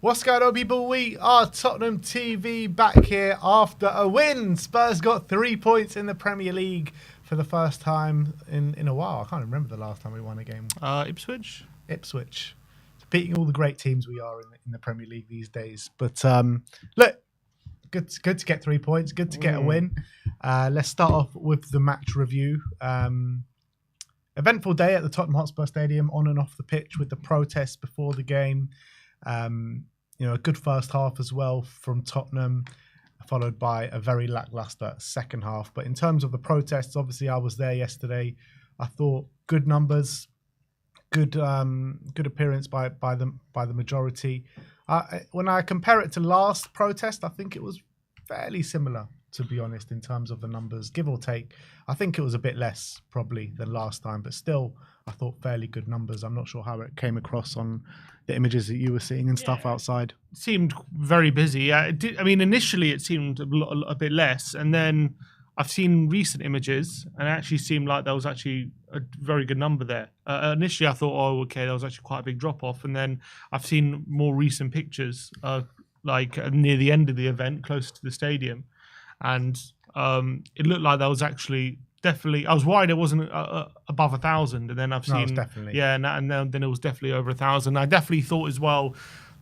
What's going on, people? We are Tottenham TV back here after a win. Spurs got 3 points in the Premier League for the first time in a while. I can't remember the last time we won a game. Ipswich. Beating all the great teams we are in the Premier League these days. But look, good to get 3 points. Good to get a win. Let's start off with the match review. Eventful day at the Tottenham Hotspur Stadium, on and off the pitch with the protests before the game. A good first half as well from Tottenham, followed by a very lackluster second half. But in terms of the protests, obviously I was there yesterday. I thought good numbers, good appearance by the majority. When I compare it to last protest, I think it was fairly similar, to be honest, in terms of the numbers, give or take. I think it was a bit less probably than last time, but still I thought fairly good numbers. I'm not sure how it came across on the images that you were seeing and stuff outside. It seemed very busy. Initially it seemed a bit less, and then I've seen recent images and it actually seemed like there was actually a very good number there. Initially I thought, there was actually quite a big drop off, and then I've seen more recent pictures near the end of the event, close to the stadium, and it looked like there was actually definitely. I was worried it wasn't above 1,000, and then I've seen definitely. and then it was definitely over 1,000. I definitely thought as well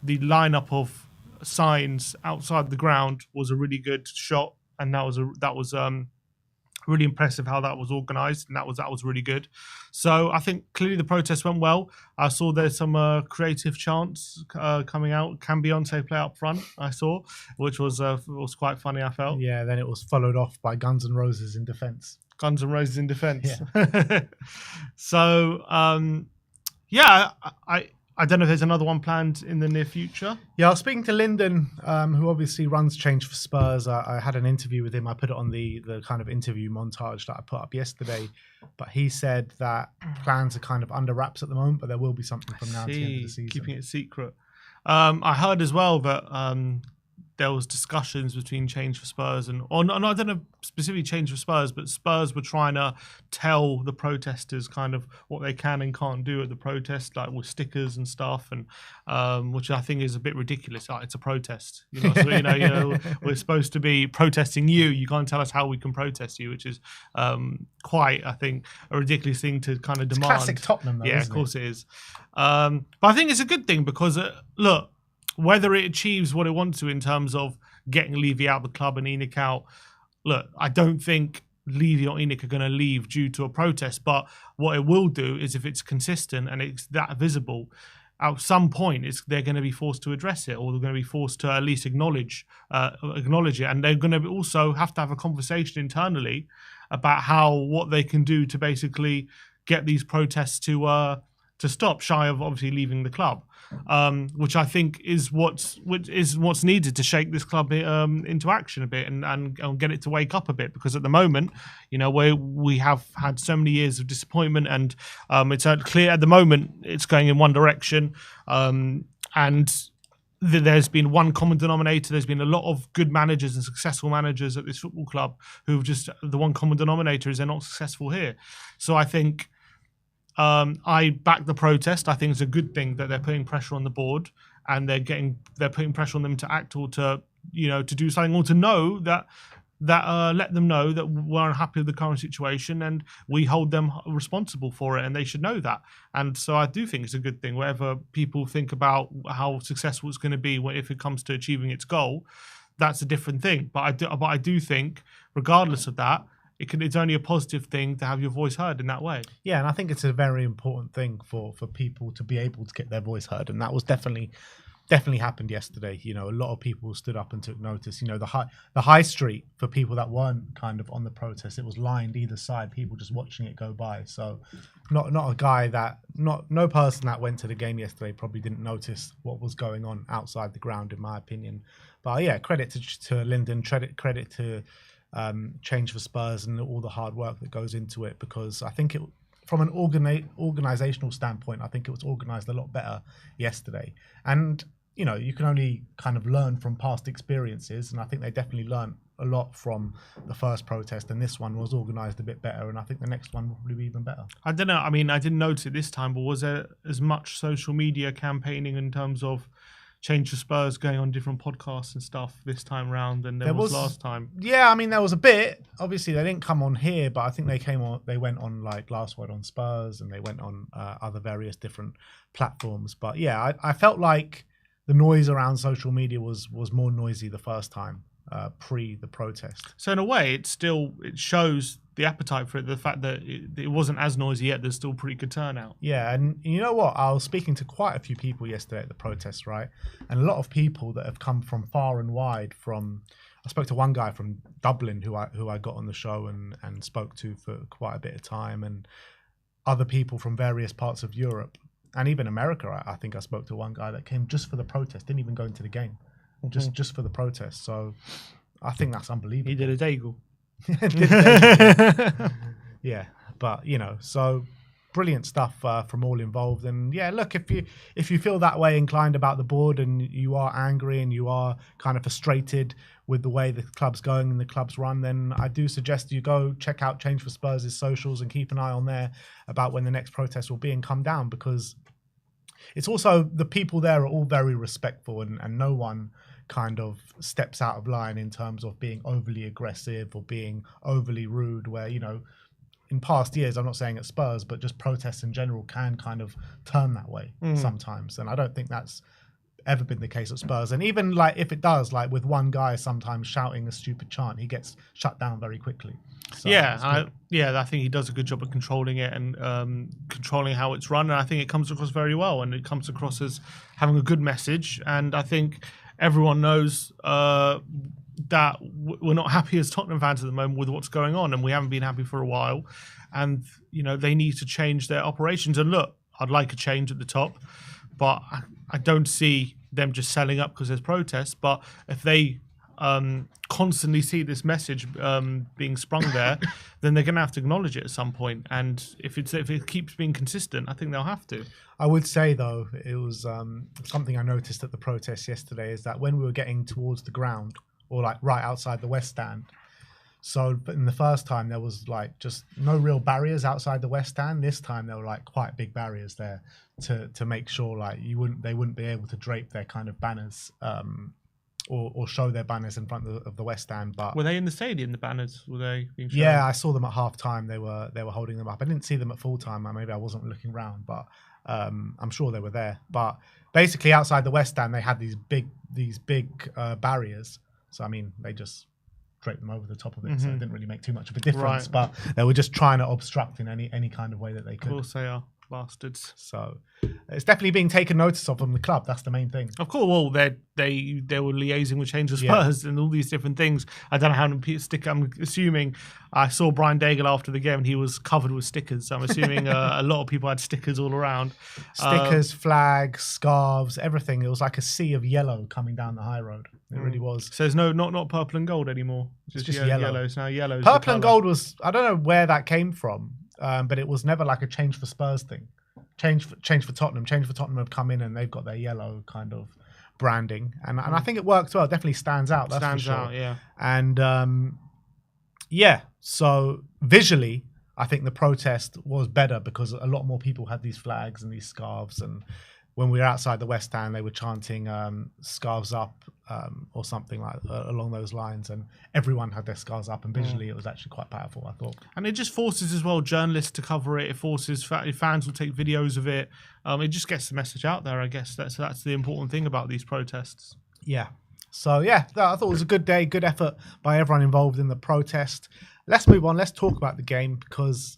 the lineup of signs outside the ground was a really good shot, and that was really impressive how that was organised, and that was really good. So I think clearly the protest went well. I saw there's some creative chants coming out. Can Beyonce play up front? I saw, which was quite funny. I felt. Yeah. Then it was followed off by Guns N' Roses in defence. Guns N' Roses in defence. Yeah. So I don't know if there's another one planned in the near future. Yeah, I was speaking to Lyndon, who obviously runs Change for Spurs. I had an interview with him. I put it on the kind of interview montage that I put up yesterday. But he said that plans are kind of under wraps at the moment, but there will be something from now to the end of the season. Keeping it secret. I heard as well that there was discussions between Change for Spurs I don't know specifically Change for Spurs, but Spurs were trying to tell the protesters kind of what they can and can't do at the protest, like with stickers and stuff, and which I think is a bit ridiculous. Like, it's a protest, so, we're supposed to be protesting you. You can't tell us how we can protest you, which is quite, I think, a ridiculous thing to kind of demand. It's classic Tottenham, though, yeah, isn't of course it is. But I think it's a good thing because look. Whether it achieves what it wants to in terms of getting Levy out of the club and ENIC out, look, I don't think Levy or ENIC are going to leave due to a protest. But what it will do is, if it's consistent and it's that visible, at some point they're going to be forced to address it, or they're going to be forced to at least acknowledge it, and they're going to also have to have a conversation internally about what they can do to basically get these protests to stop, shy of obviously leaving the club, which I think is what's needed to shake this club into action a bit and get it to wake up a bit. Because at the moment, we have had so many years of disappointment, and it's clear at the moment it's going in one direction, and there's been one common denominator. There's been a lot of good managers and successful managers at this football club who've just, the one common denominator is they're not successful here. So I think I back the protest. I think it's a good thing that they're putting pressure on the board, and they're putting pressure on them to act, or to do something, or to know that let them know that we're unhappy with the current situation and we hold them responsible for it, and they should know that. And so I do think it's a good thing. Whatever people think about how successful it's going to be if it comes to achieving its goal, that's a different thing. But I do think, regardless of that, it's only a positive thing to have your voice heard in that way. Yeah, and I think it's a very important thing for people to be able to get their voice heard, and that was definitely happened yesterday. A lot of people stood up and took notice. The high street, for people that weren't kind of on the protest, it was lined either side, people just watching it go by. So no person that went to the game yesterday probably didn't notice what was going on outside the ground, in my opinion. But yeah, credit to Lyndon, credit to Change for Spurs and all the hard work that goes into it, because I think from an organizational standpoint, I think it was organized a lot better yesterday. And you can only kind of learn from past experiences, and I think they definitely learned a lot from the first protest, and this one was organised a bit better, and I think the next one will probably be even better. I don't know. I mean, I didn't notice it this time, but was there as much social media campaigning in terms of change for Spurs going on different podcasts and stuff this time round than there was last time. Yeah, I mean, there was a bit. Obviously, they didn't come on here, but I think they went on like Last Word on Spurs, and they went on other various different platforms. But yeah, I felt like the noise around social media was more noisy the first time, pre the protest. So in a way, it shows the appetite for it. The fact that it wasn't as noisy yet, there's still pretty good turnout. Yeah, and you know what? I was speaking to quite a few people yesterday at the protest, right? And a lot of people that have come from far and wide. I spoke to one guy from Dublin who I got on the show and spoke to for quite a bit of time, and other people from various parts of Europe and even America. I think I spoke to one guy that came just for the protest, didn't even go into the game, just for the protest. So I think that's unbelievable. He did a dagel. Yeah, but so brilliant stuff from all involved. And yeah, look, if you feel that way inclined about the board, and you are angry and you are kind of frustrated with the way the club's going and the club's run, then I do suggest you go check out Change for Spurs' socials and keep an eye on there about when the next protest will be, and come down, because it's also, the people there are all very respectful, and no one kind of steps out of line in terms of being overly aggressive or being overly rude, where in past years, I'm not saying at Spurs, but just protests in general can kind of turn that way sometimes. And I don't think that's ever been the case at Spurs. And even like if it does, like with one guy sometimes shouting a stupid chant, he gets shut down very quickly. So I think he does a good job of controlling it and controlling how it's run. And I think it comes across very well, and it comes across as having a good message. And I think everyone knows that we're not happy as Tottenham fans at the moment with what's going on, and we haven't been happy for a while. And they need to change their operations. And look, I'd like a change at the top, but I don't see them just selling up because there's protests. But if they constantly see this message being sprung there, then they're going to have to acknowledge it at some point. And if it keeps being consistent, I think they'll have to. I would say, though, it was something I noticed at the protest yesterday, is that when we were getting towards the ground, or like right outside the West Stand, so in the first time there was like just no real barriers outside the West Stand. This time there were like quite big barriers there to make sure like they wouldn't be able to drape their kind of banners or show their banners in front of the West Stand. But were they in the stadium, the banners? Were they being shown? Yeah, I saw them at half time. They were holding them up. I didn't see them at full time. Maybe I wasn't looking around, but I'm sure they were there. But basically outside the West Stand they had these big barriers. So I mean, they just draped them over the top of it, so it didn't really make too much of a difference. Right. But they were just trying to obstruct in any kind of way that they could. Of course they are. Bastards. So it's definitely being taken notice of from the club. That's the main thing. Of course, well, they were liaising with Change of Spurs and all these different things. I don't know how many stickers. I'm assuming I saw Brian Daigle after the game and he was covered with stickers. So I'm assuming a lot of people had stickers all around. Stickers, flags, scarves, everything. It was like a sea of yellow coming down the high road. It really was. So there's not purple and gold anymore. It's just yellow. Yellows now. Yellow. Purple and gold was, I don't know where that came from. But it was never like a Change for Spurs thing. Change for Tottenham. Change for Tottenham have come in and they've got their yellow kind of branding, and I think it works well. It definitely stands out. That's for sure. Out, yeah. And so visually, I think the protest was better because a lot more people had these flags and these scarves. And when we were outside the West Stand, they were chanting "Scarves up" or something like along those lines, and everyone had their scarves up. And visually, it was actually quite powerful, I thought. And it just forces as well journalists to cover it. It forces fans will take videos of it. It just gets the message out there. I guess that's the important thing about these protests. Yeah. So yeah, I thought it was a good day, good effort by everyone involved in the protest. Let's move on. Let's talk about the game, because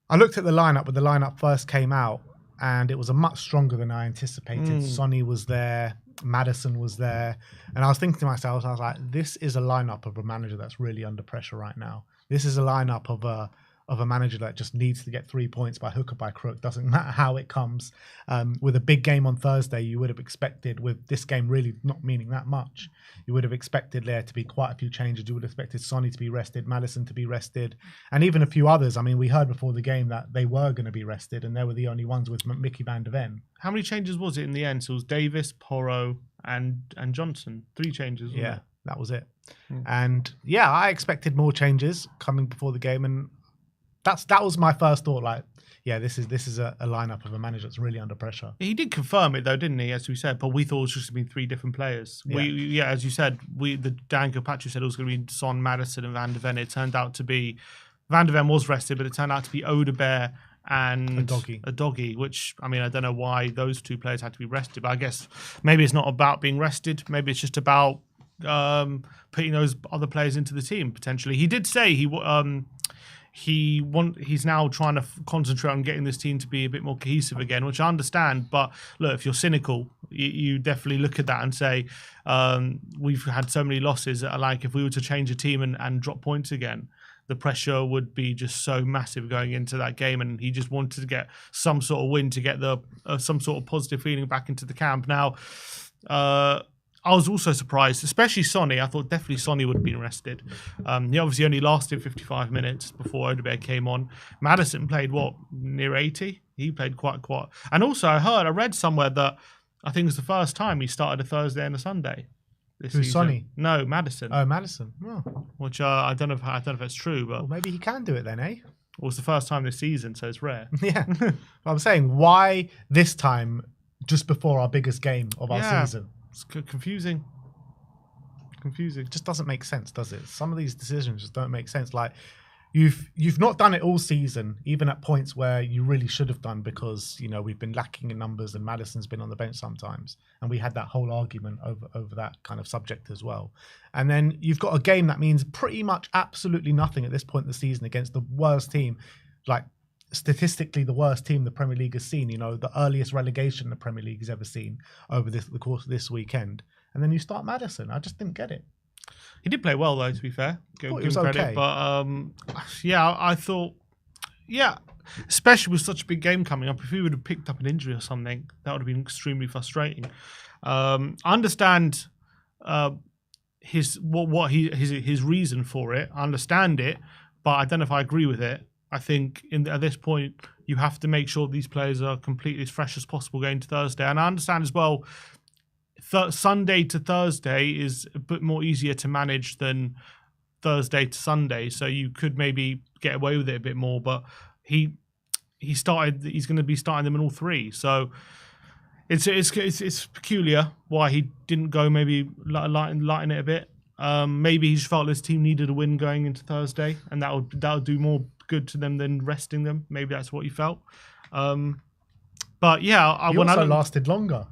I looked at the lineup when the lineup first came out, and it was a much stronger than I anticipated. Sonny was there, Maddison was there, and I was thinking to myself, I was like, this is a lineup of a manager that's really under pressure right now. This is a lineup of a manager that just needs to get 3 points by hook or by crook. Doesn't matter how it comes. With a big game on Thursday, you would have expected, with this game really not meaning that much, you would have expected there to be quite a few changes. You would have expected Sonny to be rested, Maddison to be rested, and even a few others. I mean, we heard before the game that they were going to be rested, and they were the only ones with Mickey van der Ven. How many changes was it in the end? So it was Davis, Porro, and Johnson. 3 changes, wasn't it? That was it. And yeah, I expected more changes coming before the game, and That was my first thought. Like, yeah, this is a lineup of a manager that's really under pressure. He did confirm it though, didn't he? As we said, but we thought it was just going to be 3 different players. As you said, Dan Kilpatrick said it was going to be Son, Maddison, and Van de Ven. It turned out to be Van de Ven was rested, but it turned out to be Odegaard and a doggy. Which, I mean, I don't know why those 2 players had to be rested, but I guess maybe it's not about being rested. Maybe it's just about putting those other players into the team potentially. He did say he's now trying to concentrate on getting this team to be a bit more cohesive again, which I understand. But look, if you're cynical, you definitely look at that and say, we've had so many losses that are like, if we were to change a team and drop points again, the pressure would be just so massive going into that game. And he just wanted to get some sort of win to get some sort of positive feeling back into the camp. Now, I was also surprised, especially Sonny. I thought definitely Sonny would have been rested. He obviously only lasted 55 minutes before Odegaard came on. Maddison played, near 80? He played quite. And also, I read somewhere that I think it was the first time he started a Thursday and a Sunday. Who's Sonny? No, Maddison. Oh, Maddison. Oh. Which I don't know if it's true, but well, maybe he can do it then, eh? It was the first time this season, so it's rare. Yeah. I'm saying, why this time just before our biggest game of our season? It's confusing. It just doesn't make sense, does it? Some of these decisions just don't make sense. Like, you've not done it all season, even at points where you really should have done, because we've been lacking in numbers and Maddison's been on the bench sometimes, and we had that whole argument over that kind of subject as well. And then you've got a game that means pretty much absolutely nothing at this point in the season against the worst team, like statistically the worst team the Premier League has seen, the earliest relegation the Premier League has ever seen over the course of this weekend. And then you start Maddison. I just didn't get it. He did play well, though, to be fair. Give him credit. Okay. But, I thought, especially with such a big game coming up, if he would have picked up an injury or something, that would have been extremely frustrating. I understand his reason for it. I understand it, but I don't know if I agree with it. I think at this point, you have to make sure these players are completely as fresh as possible going to Thursday. And I understand as well, Sunday to Thursday is a bit more easier to manage than Thursday to Sunday, so you could maybe get away with it a bit more. But he's going to be starting them in all 3, so it's peculiar why he didn't go maybe lighten it a bit. Maybe he just felt this team needed a win going into Thursday, and that would do more good to them than resting them. Maybe that's what he felt. But yeah, he also lasted longer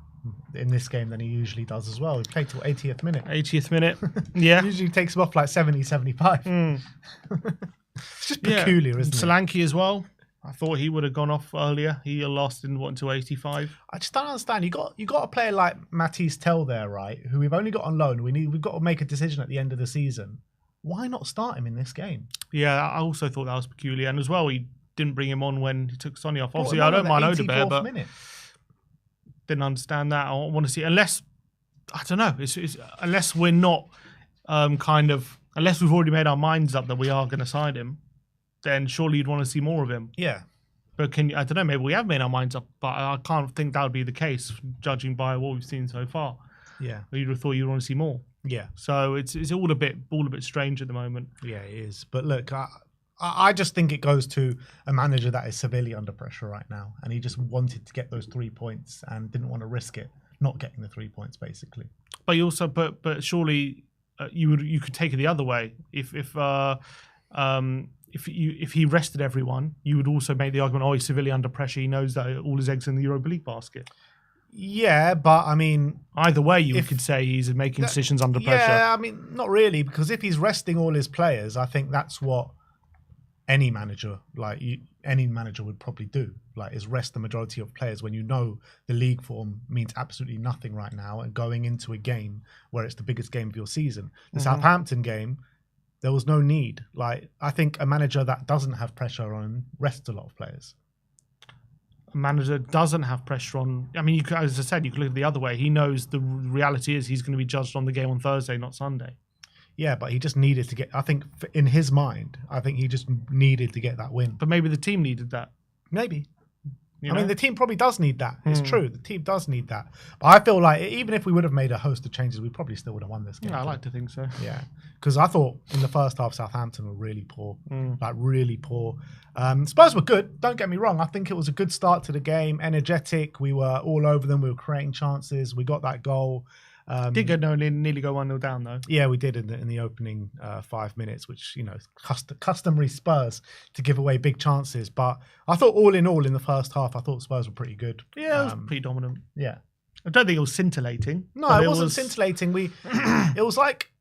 in this game than he usually does as well. He played till 80th minute. 80th minute, yeah. Usually takes him off like 70, 75. It's just peculiar, isn't it? Solanke as well. I thought he would have gone off earlier. He lasted until 85. I just don't understand. You got a player like Matisse Tell there, right? Who we've only got on loan. We've got to make a decision at the end of the season. Why not start him in this game? Yeah, I also thought that was peculiar. And as well, he didn't bring him on when he took Sonny off. Obviously, I don't mind Odegaard, but didn't understand that. I want to see, unless, I don't know, unless we're not unless we've already made our minds up that we are going to sign him, then surely you'd want to see more of him. Yeah. But I don't know, maybe we have made our minds up, but I can't think that would be the case, judging by what we've seen so far. Yeah. You'd have thought you'd want to see more. Yeah. So it's all a bit strange at the moment. Yeah, it is. But look, I just think it goes to a manager that is severely under pressure right now, and he just wanted to get those 3 points and didn't want to risk it, not getting the 3 points basically. But you also, but surely you could take it the other way. If he rested everyone, you would also make the argument, oh, he's severely under pressure. He knows that all his eggs in the Europa League basket. Yeah, but I mean, either way, you could say he's making decisions under pressure. Yeah, I mean, not really, because if he's resting all his players, I think that's what any manager would probably do, is rest the majority of players when you know the league form means absolutely nothing right now, and going into a game where it's the biggest game of your season. The Southampton game, there was no need. I think a manager that doesn't have pressure on him rests a lot of players. A manager doesn't have pressure on. I mean, as I said, you could look at it the other way. He knows the reality is he's going to be judged on the game on Thursday, not Sunday. Yeah, but he just needed to get. I think in his mind, he just needed to get that win. But maybe the team needed that. Maybe. You I know? mean, the team probably does need that. It's true. The team does need that. But I feel like even if we would have made a host of changes, we probably still would have won this game. Yeah, I like to think so. Yeah. Because I thought in the first half, Southampton were really poor. Like, really poor. Spurs were good. Don't get me wrong. I think it was a good start to the game. Energetic. We were all over them. We were creating chances. We got that goal. Did nearly go 1-0 down, though. Yeah, we did in the opening 5 minutes, which, you know, customary Spurs to give away big chances. But I thought all in the first half, I thought Spurs were pretty good. Yeah, it was pretty dominant. Yeah. I don't think it was scintillating. No, it wasn't scintillating. It was like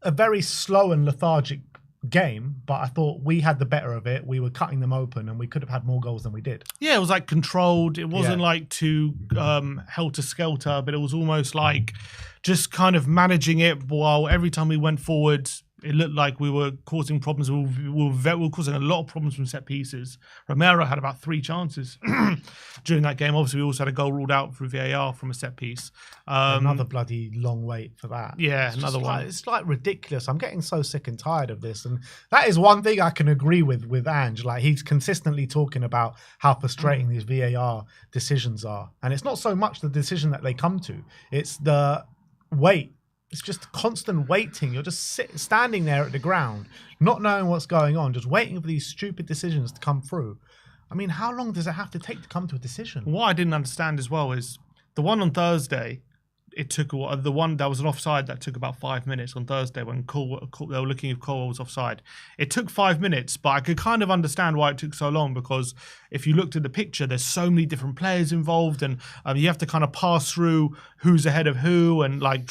a very slow and lethargic game, but I thought we had the better of it. We were cutting them open and we could have had more goals than we did. Yeah, it was like controlled. It wasn't like too helter-skelter, but it was almost like just kind of managing it while every time we went forward, it looked like we were causing problems. We were causing a lot of problems from set pieces. Romero had about 3 chances during that game. Obviously, we also had a goal ruled out through VAR from a set piece. Another bloody long wait for that. Yeah, another one. It's like ridiculous. I'm getting so sick and tired of this. And that is one thing I can agree with Ange. Like, he's consistently talking about how frustrating these VAR decisions are. And it's not so much the decision that they come to. It's the wait. It's just constant waiting. You're just standing there at the ground, not knowing what's going on, just waiting for these stupid decisions to come through. I mean, how long does it have to take to come to a decision? What I didn't understand as well is the one on Thursday, it took the one that was an offside that took about 5 minutes on Thursday when they were looking if Colwell was offside. It took 5 minutes, but I could kind of understand why it took so long, because if you looked at the picture, there's so many different players involved, and you have to kind of pass through who's ahead of who, and like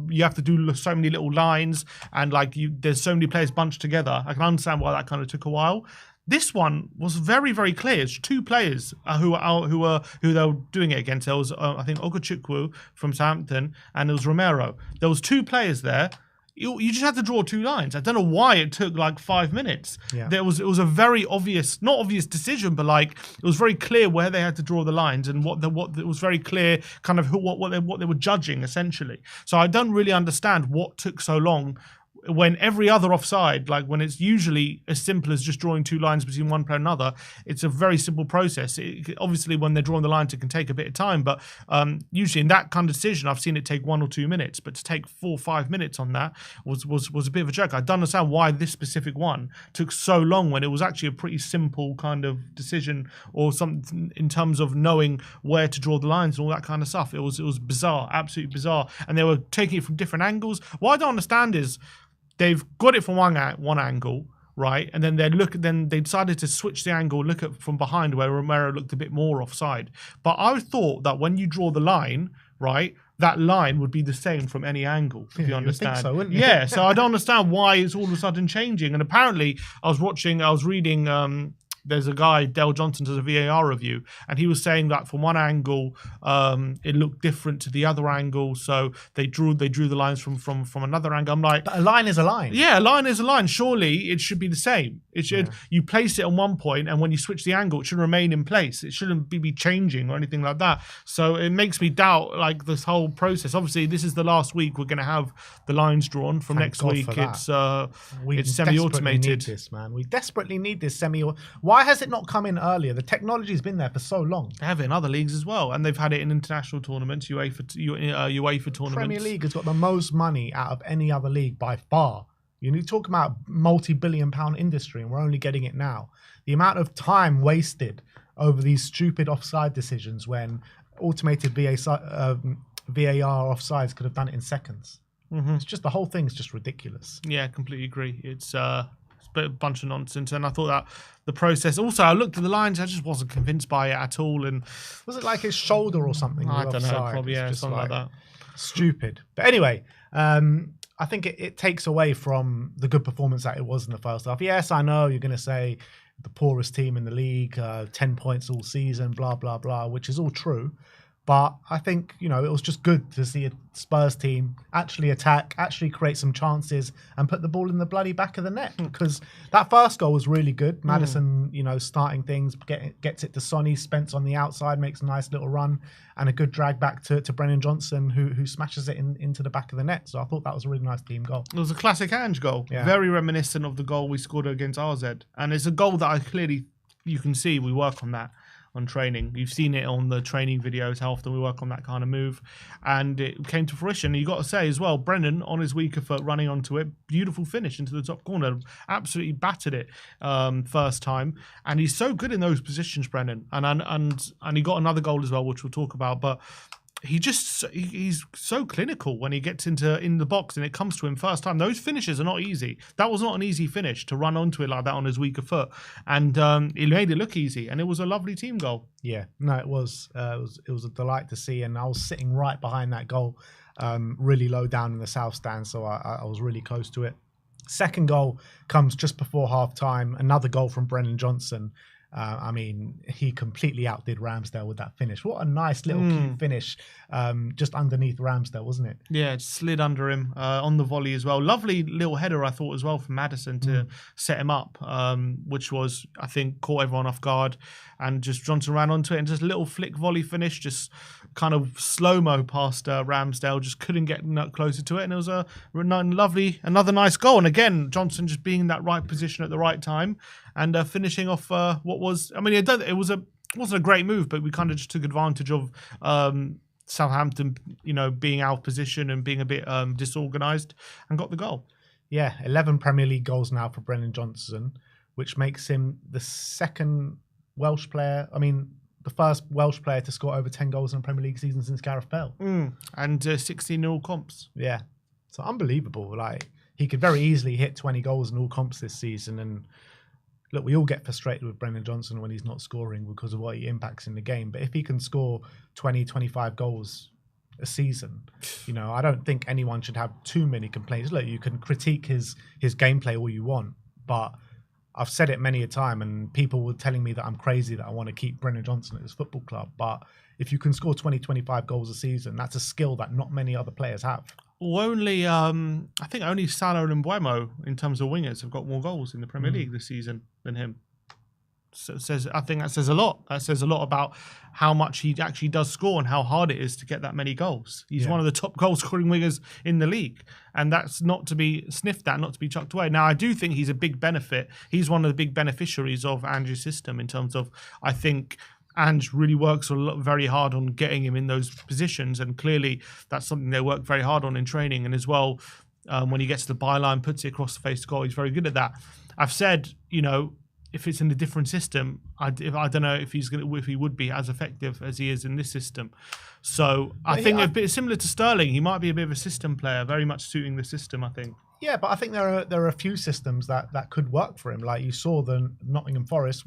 you have to do so many little lines, and like there's so many players bunched together. I can understand why that kind of took a while. This one was very, very clear. It's 2 players who they were doing it against. There was, I think, Ogachukwu from Southampton, and there was Romero. There was 2 players there. You just had to draw 2 lines. I don't know why it took like 5 minutes. Yeah. It was a very obvious, not obvious decision, but like it was very clear where they had to draw the lines, and what it was very clear kind of what they were judging essentially. So I don't really understand what took so long, when every other offside, like when it's usually as simple as just drawing 2 lines between one player and another, it's a very simple process. Obviously, when they're drawing the lines, it can take a bit of time, but usually in that kind of decision, I've seen it take 1 or 2 minutes. But to take 4 or 5 minutes on that was a bit of a joke. I don't understand why this specific one took so long when it was actually a pretty simple kind of decision, or something in terms of knowing where to draw the lines and all that kind of stuff. It was bizarre, absolutely bizarre, and they were taking it from different angles. What I don't understand is, they've got it from one angle, right? And then they decided to switch the angle, look at from behind where Romero looked a bit more offside. But I thought that when you draw the line, right, that line would be the same from any angle, if you understand. Think so, wouldn't you? Yeah, so I don't understand why it's all of a sudden changing. And apparently, I was reading. There's a guy, Dale Johnson, does a VAR review, and he was saying that from one angle, it looked different to the other angle, so they drew the lines from another angle. I'm like, but a line is a line. Yeah, a line is a line. Surely it should be the same. It should you place it on one point, and when you switch the angle, it should remain in place. It shouldn't be changing or anything like that. So it makes me doubt like this whole process. Obviously, this is the last week we're going to have the lines drawn. From next week, it's semi-automated. This, man, we desperately need this semi. Why has it not come in earlier? The technology's been there for so long. They have it in other leagues as well, and they've had it in international tournaments, UEFA tournaments. Premier League has got the most money out of any other league by far. You need to talk about multi-billion-pound industry, and we're only getting it now. The amount of time wasted over these stupid offside decisions when automated VAR offsides could have done it in seconds. Mm-hmm. It's just, the whole thing's just ridiculous. Yeah, completely agree. It's a bunch of nonsense, and I thought that the process. Also, I looked at the lines. I just wasn't convinced by it at all. And was it like his shoulder or something? I don't know. Probably something like that. Stupid. But anyway, I think it takes away from the good performance that it was in the first half. Yes, I know you're going to say the poorest team in the league, 10 points all season, blah blah blah, which is all true. But I think, it was just good to see a Spurs team actually attack, actually create some chances, and put the ball in the bloody back of the net. Because that first goal was really good. Maddison, starting things, gets it to Sonny. Spence on the outside makes a nice little run, and a good drag back to Brennan Johnson, who smashes it into the back of the net. So I thought that was a really nice team goal. It was a classic Ange goal. Yeah. Very reminiscent of the goal we scored against RZ. And it's a goal that you can see we work on that. on training. You've seen it on the training videos, how often we work on that kind of move, and it came to fruition. You got to say as well, Brennan on his weaker foot running onto it, beautiful finish into the top corner, absolutely battered it first time, and he's so good in those positions, Brennan, and he got another goal as well, which we'll talk about, but he's so clinical when he gets in the box and it comes to him first time. Those finishes are not easy. That was not an easy finish to run onto it like that on his weaker foot, and he made it look easy, and it was a lovely team goal. Yeah, no, it was a delight to see, and I was sitting right behind that goal, really low down in the south stand, so I was really close to it. Second goal comes just before half time, another goal from Brennan Johnson. I mean, he completely outdid Ramsdale with that finish. What a nice little cute finish, just underneath Ramsdale, wasn't it? Yeah, it slid under him on the volley as well. Lovely little header, I thought, as well, from Maddison to set him up, which was, I think, caught everyone off guard. And just Johnson ran onto it and just a little flick volley finish, just kind of slow-mo past Ramsdale, just couldn't get closer to it. And it was another nice goal. And again, Johnson just being in that right position at the right time and finishing off what was, I mean, it wasn't a great move, but we kind of just took advantage of Southampton, being out of position and being a bit disorganised, and got the goal. Yeah, 11 Premier League goals now for Brennan Johnson, which makes him the second Welsh player, the first Welsh player to score over 10 goals in a Premier League season since Gareth Bale. And 16 in all comps. Yeah, so unbelievable. Like, he could very easily hit 20 goals in all comps this season, and look, we all get frustrated with Brennan Johnson when he's not scoring because of what he impacts in the game. But if he can score 20, 25 goals a season, I don't think anyone should have too many complaints. Look, you can critique his gameplay all you want, but I've said it many a time, and people were telling me that I'm crazy that I want to keep Brennan Johnson at his football club. But if you can score 20, 25 goals a season, that's a skill that not many other players have. Well, I think only Salah and Mbeumo, in terms of wingers, have got more goals in the Premier League this season than him. So I think that says a lot. That says a lot about how much he actually does score and how hard it is to get that many goals. He's one of the top goal-scoring wingers in the league, and that's not to be sniffed at, not to be chucked away. Now, I do think he's a big benefit. He's one of the big beneficiaries of Ange's system in terms of, I think, Ange really works very hard on getting him in those positions, and clearly that's something they work very hard on in training. And as well, when he gets to the byline, puts it across the face to goal, he's very good at that. I've said, if it's in a different system, I don't know if he would be as effective as he is in this system. So I think a bit similar to Sterling, he might be a bit of a system player, very much suiting the system, I think. Yeah, but I think there are a few systems that could work for him. Like you saw the Nottingham Forest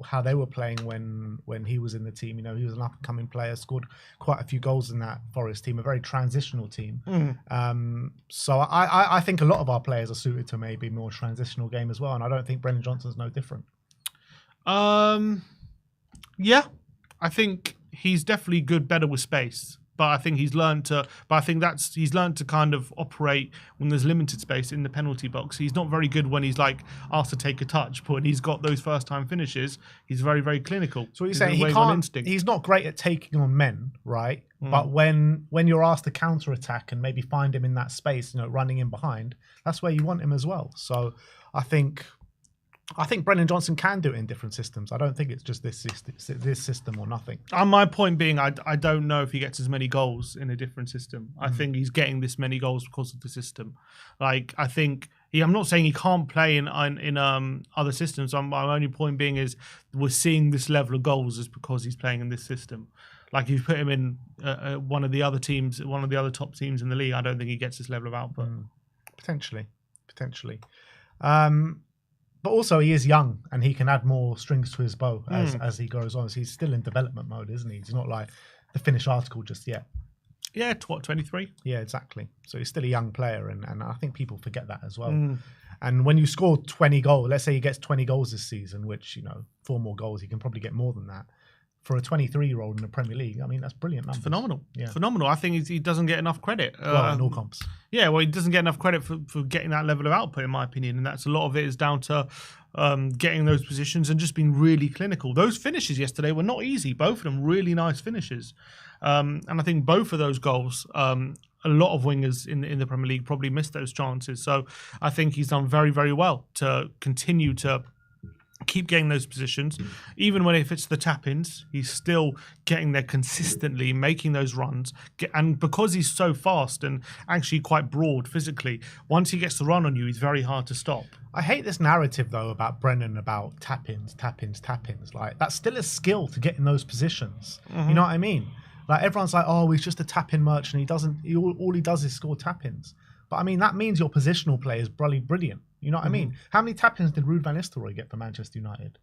how they were playing when he was in the team. He was an up and coming player, scored quite a few goals in that Forest team, a very transitional team. So I think a lot of our players are suited to maybe more transitional game as well, and I don't think Brennan Johnson's no different. Yeah, I think he's definitely better with space. But I think he's learned to. But I think he's learned to kind of operate when there's limited space in the penalty box. He's not very good when he's asked to take a touch, but when he's got those first-time finishes, he's very, very clinical. So you're saying he's not great at taking on men, right? But when you're asked to counter-attack and maybe find him in that space, running in behind, that's where you want him as well. So I think Brennan Johnson can do it in different systems. I don't think it's just this system or nothing. And my point being, I don't know if he gets as many goals in a different system. I think he's getting this many goals because of the system. I think I'm not saying he can't play in other systems. My only point being is we're seeing this level of goals is because he's playing in this system. Like, if you put him in one of the other teams, one of the other top teams in the league, I don't think he gets this level of output. Potentially. But also, he is young and he can add more strings to his bow as he goes on. So he's still in development mode, isn't he? He's not like the finished article just yet. Yeah, 23? Yeah, exactly. So he's still a young player, and I think people forget that as well. And when you score 20 goals, let's say he gets 20 goals this season, which, 4 more goals, he can probably get more than that. For a 23-year-old in the Premier League, that's brilliant numbers. It's phenomenal. Yeah. Phenomenal. I think he doesn't get enough credit. Well, in all comps. Yeah, well, he doesn't get enough credit for getting that level of output, in my opinion. And that's a lot of it is down to getting those positions and just being really clinical. Those finishes yesterday were not easy. Both of them really nice finishes. And I think both of those goals, a lot of wingers in the Premier League probably missed those chances. So I think he's done very, very well to continue to keep getting those positions. Even when if it's the tap-ins, he's still getting there consistently, making those runs. And because he's so fast and actually quite broad physically, once he gets the run on you, he's very hard to stop. I hate this narrative, though, about Brennan, about tap-ins. Like, that's still a skill to get in those positions. You know what I mean? Like, everyone's like, oh, he's just a tap-in merchant. All he does is score tap-ins. But, I mean, that means your positional play is brilliant. You know what I mean? How many tap-ins did Ruud van Nistelrooy get for Manchester United?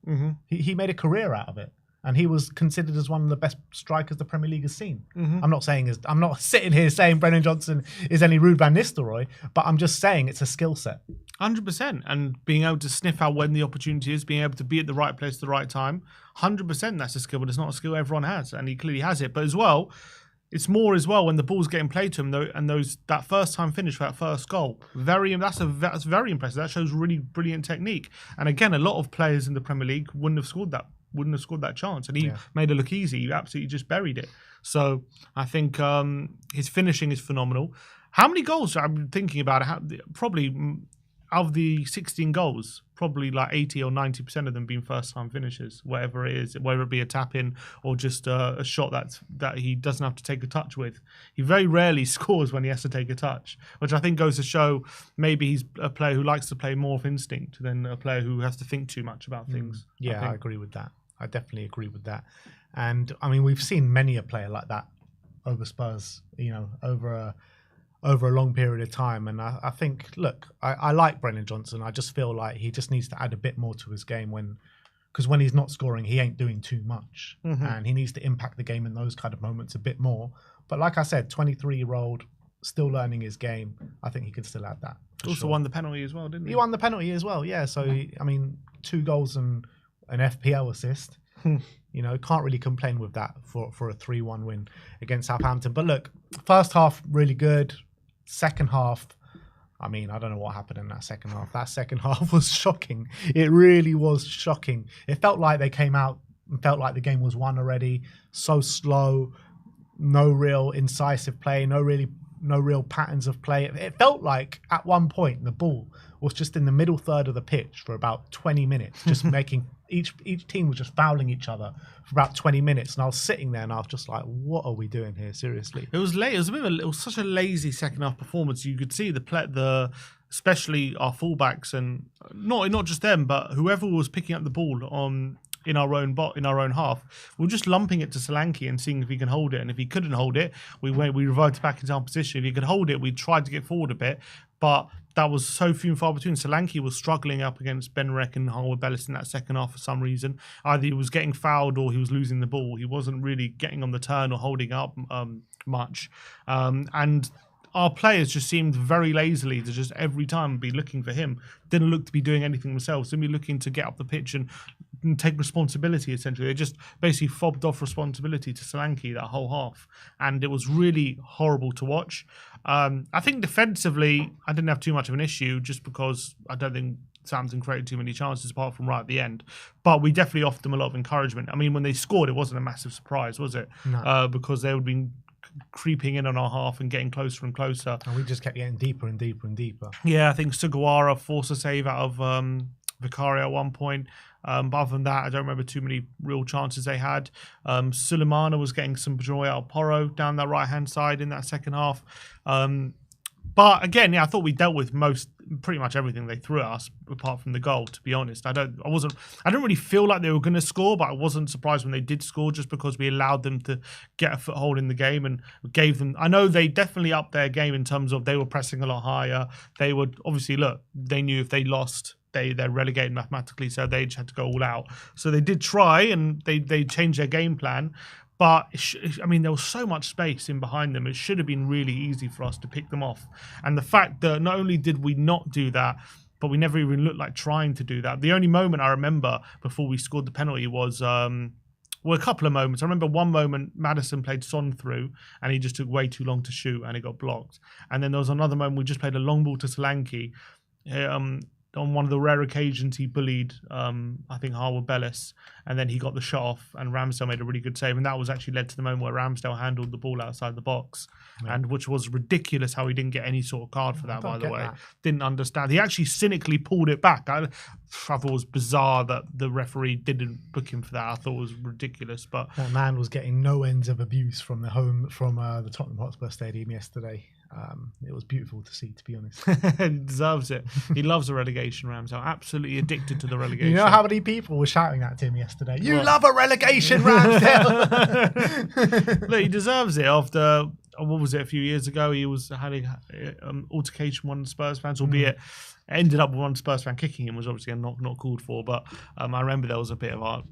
He made a career out of it, and he was considered as one of the best strikers the Premier League has seen. I'm not sitting here saying Brennan Johnson is any Ruud van Nistelrooy, but I'm just saying it's a skill set. 100%, and being able to sniff out when the opportunity is, being able to be at the right place at the right time. 100%, that's a skill, but it's not a skill everyone has, and he clearly has it. But as well, it's more as well when the ball's getting played to him, though, and that first time finish for that first goal. That's very impressive. That shows really brilliant technique. And again, a lot of players in the Premier League wouldn't have scored that chance, and he made it look easy. He absolutely just buried it. So I think his finishing is phenomenal. How many goals? I'm thinking about it. Probably out of the 16 goals, probably like 80 or 90% of them being first-time finishes, whatever it is, whether it be a tap-in or just a shot that he doesn't have to take a touch with. He very rarely scores when he has to take a touch, which I think goes to show maybe he's a player who likes to play more of instinct than a player who has to think too much about things. Yeah, I agree with that. I definitely agree with that. And, I mean, we've seen many a player like that over Spurs, over a long period of time. And I think, look, I like Brennan Johnson. I just feel like he just needs to add a bit more to his game because when he's not scoring, he ain't doing too much. And he needs to impact the game in those kind of moments a bit more. But like I said, 23-year-old, still learning his game. I think he can still add that. Also won the penalty as well, didn't he? He won the penalty as well, yeah. So, I mean, 2 goals and an FPL assist. Can't really complain with that for a 3-1 win against Southampton. But look, first half, really good. Second half, I mean, I don't know what happened in that second half. That second half was shocking. It really was shocking. It felt like they came out and felt like the game was won already. So slow, no real incisive play, no real patterns of play. It felt like at one point the ball was just in the middle third of the pitch for about 20 minutes, just making each team was just fouling each other for about 20 minutes. And I was sitting there and I was just like, what are we doing here? Seriously. It was late. It was such a lazy second half performance. You could see especially our fullbacks, and not just them, but whoever was picking up the ball in our own half, we're just lumping it to Solanke and seeing if he can hold it. And if he couldn't hold it, we reverted back into our position. If he could hold it, we tried to get forward a bit, but that was so few and far between. Solanke was struggling up against Benrek and Harwood-Bellis in that second half for some reason. Either he was getting fouled or he was losing the ball. He wasn't really getting on the turn or holding up much. And our players just seemed very lazily to just every time be looking for him. Didn't look to be doing anything themselves. Didn't be looking to get up the pitch and take responsibility, essentially. They just basically fobbed off responsibility to Solanke that whole half. And it was really horrible to watch. I think defensively, I didn't have too much of an issue just because I don't think Southampton created too many chances apart from right at the end. But we definitely offered them a lot of encouragement. I mean, when they scored, it wasn't a massive surprise, was it? No. Because they would have been creeping in on our half and getting closer and closer. And we just kept getting deeper and deeper and deeper. Yeah, I think Sugawara forced a save out of Vicario at one point. But other than that, I don't remember too many real chances they had. Sulemana was getting some joy out of Porro down that right-hand side in that second half. But again, I thought we dealt with pretty much everything they threw at us, apart from the goal, to be honest. I don't really feel like they were going to score, but I wasn't surprised when they did score, just because we allowed them to get a foothold in the game and gave them. I know they definitely upped their game in terms of they were pressing a lot higher. They would obviously they knew if they lost, they're relegated mathematically, so they just had to go all out. So they did try and they changed their game plan. But, there was so much space in behind them. It should have been really easy for us to pick them off. And the fact that not only did we not do that, but we never even looked like trying to do that. The only moment I remember before we scored the penalty was, a couple of moments. I remember one moment Maddison played Son through and he just took way too long to shoot and it got blocked. And then there was another moment we just played a long ball to Solanke. on one of the rare occasions he bullied, I think, Harwood Bellis, and then he got the shot off, and Ramsdale made a really good save, and that was actually led to the moment where Ramsdale handled the ball outside the box, and which was ridiculous how he didn't get any sort of card for that, by the way. Didn't understand. He actually cynically pulled it back. I thought it was bizarre that the referee didn't book him for that. I thought it was ridiculous. But that man was getting no ends of abuse from the Tottenham Hotspur Stadium yesterday. It was beautiful to see, to be honest. He deserves it. He loves the relegation, Ramsdale. Absolutely addicted to the relegation. You know how many people were shouting that to him yesterday? You love a relegation, Ramsdale! Look, he deserves it after, what was it, a few years ago? He was having altercation with one of the Spurs fans, albeit ended up with one Spurs fan kicking him, was obviously not called for. But I remember there was a bit of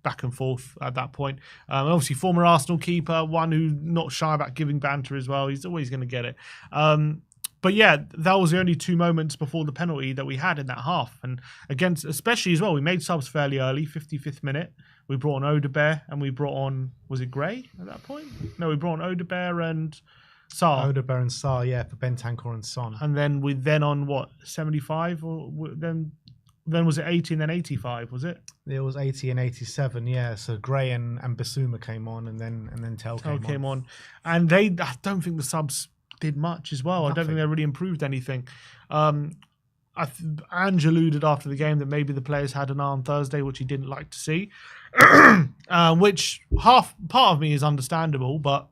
back and forth at that point. Obviously, former Arsenal keeper, one who's not shy about giving banter as well. He's always going to get it. But yeah, that was the only 2 moments before the penalty that we had in that half. And against, especially as well, we made subs fairly early, 55th minute. We brought on Odebear and we brought on, was it Gray at that point? No, we brought on Odebear and Sarr. Odebear and Sarr, yeah, for Bentancur and Son. And then we on what, 75? Or then was it 80 and then 85, was it? It was 80 and 87, yeah. So Gray and Basuma came on, and then Tell came on. And I don't think the subs did much as well. Nothing. I don't think they really improved anything. Ange alluded after the game that maybe the players had an eye on Thursday, which he didn't like to see. Which part of me is understandable, but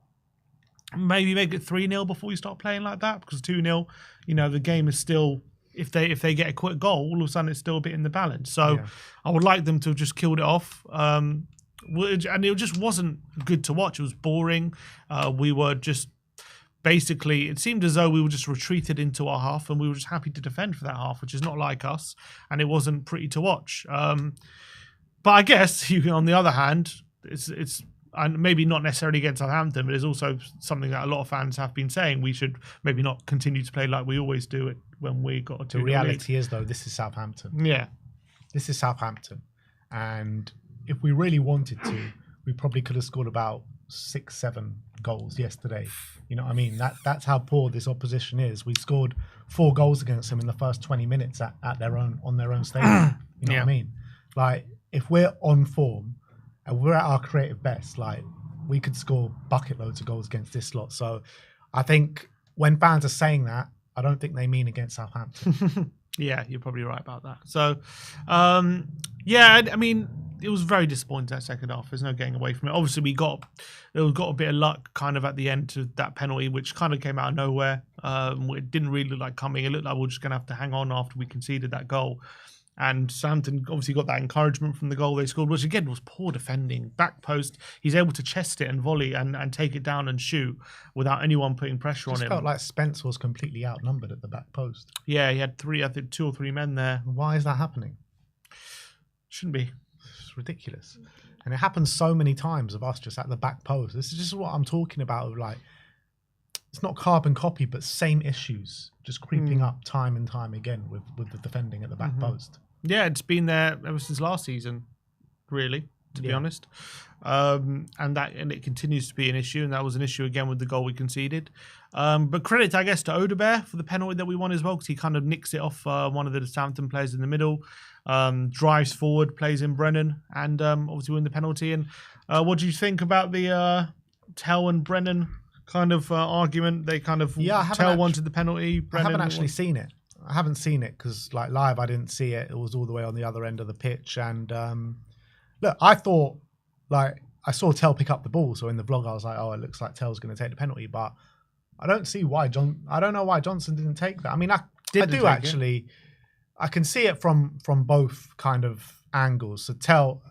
maybe make it 3-0 before you start playing like that, because 2-0, the game is still. If they get a quick goal, all of a sudden it's still a bit in the balance. So I would like them to have just killed it off. And it just wasn't good to watch. It was boring. We were just basically, it seemed as though we were just retreated into our half and we were just happy to defend for that half, which is not like us. And it wasn't pretty to watch. But I guess, on the other hand, it's and maybe not necessarily against Southampton, but it's also something that a lot of fans have been saying. We should maybe not continue to play like we always do it when we got to. The reality is, though, this is Southampton. Yeah. This is Southampton. And if we really wanted to, we probably could have scored about 6-7 goals yesterday. You know what I mean? That's how poor this opposition is. We scored 4 goals against them in the first 20 minutes on their own stadium. You know what I mean? Like, if we're on form, and we're at our creative best, like, we could score bucket loads of goals against this lot. So I think when fans are saying that, I don't think they mean against Southampton. Yeah, you're probably right about that. So, I mean, it was very disappointing that second half. There's no getting away from it. Obviously, we got a bit of luck kind of at the end to that penalty, which kind of came out of nowhere. It didn't really look like coming. It looked like we were just going to have to hang on after we conceded that goal. And Southampton obviously got that encouragement from the goal they scored, which again was poor defending. Back post, he's able to chest it and volley and take it down and shoot without anyone putting pressure on him. It felt like Spence was completely outnumbered at the back post. Yeah, he had 2 or 3 men there. Why is that happening? Shouldn't be. It's ridiculous. And it happens so many times of us just at the back post. This is just what I'm talking about. Like, it's not carbon copy, but same issues just creeping up time and time again with the defending at the back post. Yeah, it's been there ever since last season, really, to be honest. And it continues to be an issue, and that was an issue again with the goal we conceded. But credit, I guess, to Odebear for the penalty that we won as well, because he kind of nicks it off one of the Southampton players in the middle, drives forward, plays in Brennan, and obviously win the penalty. And what do you think about the Tell and Brennan kind of argument? They kind of Tell wanted the penalty. Brennan I haven't actually seen it. I haven't seen it because, like, live, I didn't see it. It was all the way on the other end of the pitch. And look, I thought, like, I saw Tell pick up the ball. So in the vlog, I was like, oh, it looks like Tell's going to take the penalty. But I don't see why I don't know why Johnson didn't take that. I mean, I do actually. I can see it from both kind of angles. So Tell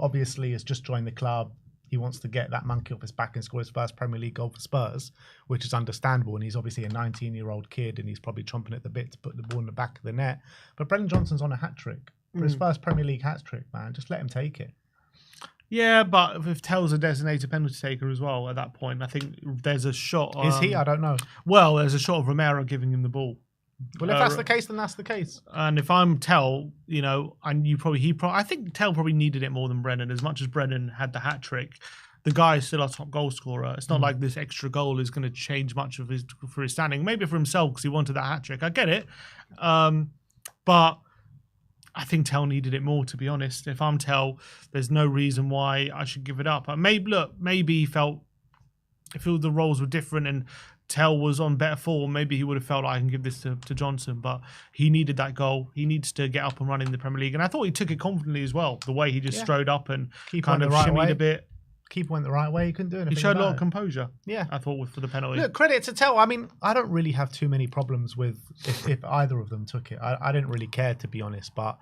obviously has just joined the club. He wants to get that monkey off his back and score his first Premier League goal for Spurs, which is understandable. And he's obviously a 19-year-old kid, and he's probably chomping at the bit to put the ball in the back of the net. But Brendan Johnson's on a hat-trick. For his first Premier League hat-trick, man, just let him take it. Yeah, but if Tell's a designated penalty taker as well at that point, I think there's a shot. Is he? I don't know. Well, there's a shot of Romero giving him the ball. Well, if that's the case, then that's the case. And if I'm Tell, and I think Tell probably needed it more than Brennan. As much as Brennan had the hat trick, the guy is still our top goal scorer. It's not like this extra goal is going to change much for his standing. Maybe for himself because he wanted that hat trick. I get it. But I think Tell needed it more, to be honest. If I'm Tell, there's no reason why I should give it up. Maybe he felt if the roles were different and Tell was on better form, maybe he would have felt like I can give this to Johnson. But he needed that goal. He needs to get up and run in the Premier League. And I thought he took it confidently as well. The way he just strode up and kind of shimmied a bit. Keeper went the right way. He couldn't do anything. He showed a lot of composure. Yeah, I thought for the penalty. Look, credit to Tell. I mean, I don't really have too many problems with if either of them took it. I didn't really care, to be honest. But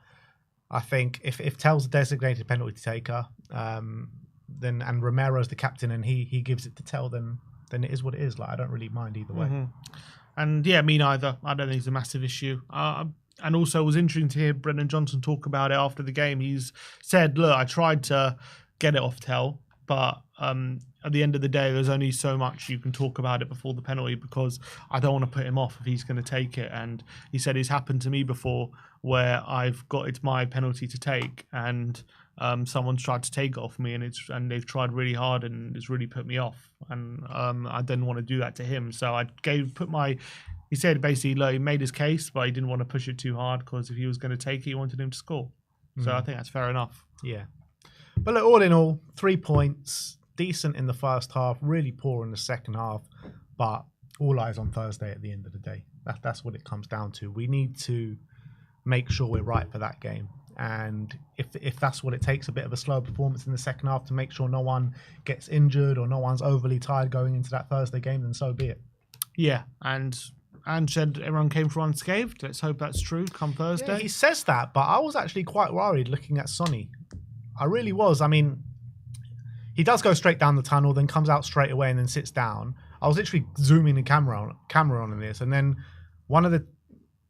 I think if Tell's a designated penalty taker, then and Romero's the captain and he gives it to Tell, then it is what it is. Like, I don't really mind either way. And yeah, me neither. I don't think it's a massive issue. And also, it was interesting to hear Brendan Johnson talk about it after the game. He's said, "Look, I tried to get it off Tell." But at the end of the day, there's only so much you can talk about it before the penalty because I don't want to put him off if he's going to take it. And he said it's happened to me before where it's my penalty to take and someone's tried to take it off me and they've tried really hard and it's really put me off. And I didn't want to do that to him. So he said basically, look, he made his case, but he didn't want to push it too hard because if he was going to take it, he wanted him to score. So I think that's fair enough. Yeah. But look, all in all, 3 points, decent in the first half, really poor in the second half, but all eyes on Thursday at the end of the day. That's what it comes down to. We need to make sure we're right for that game. And if that's what it takes, a bit of a slow performance in the second half to make sure no one gets injured or no one's overly tired going into that Thursday game, then so be it. Yeah, and said everyone came through unscathed. Let's hope that's true come Thursday. Yeah, he says that, but I was actually quite worried looking at Sonny. I really was. I mean, he does go straight down the tunnel, then comes out straight away and then sits down. I was literally zooming the camera on in this, and then one of the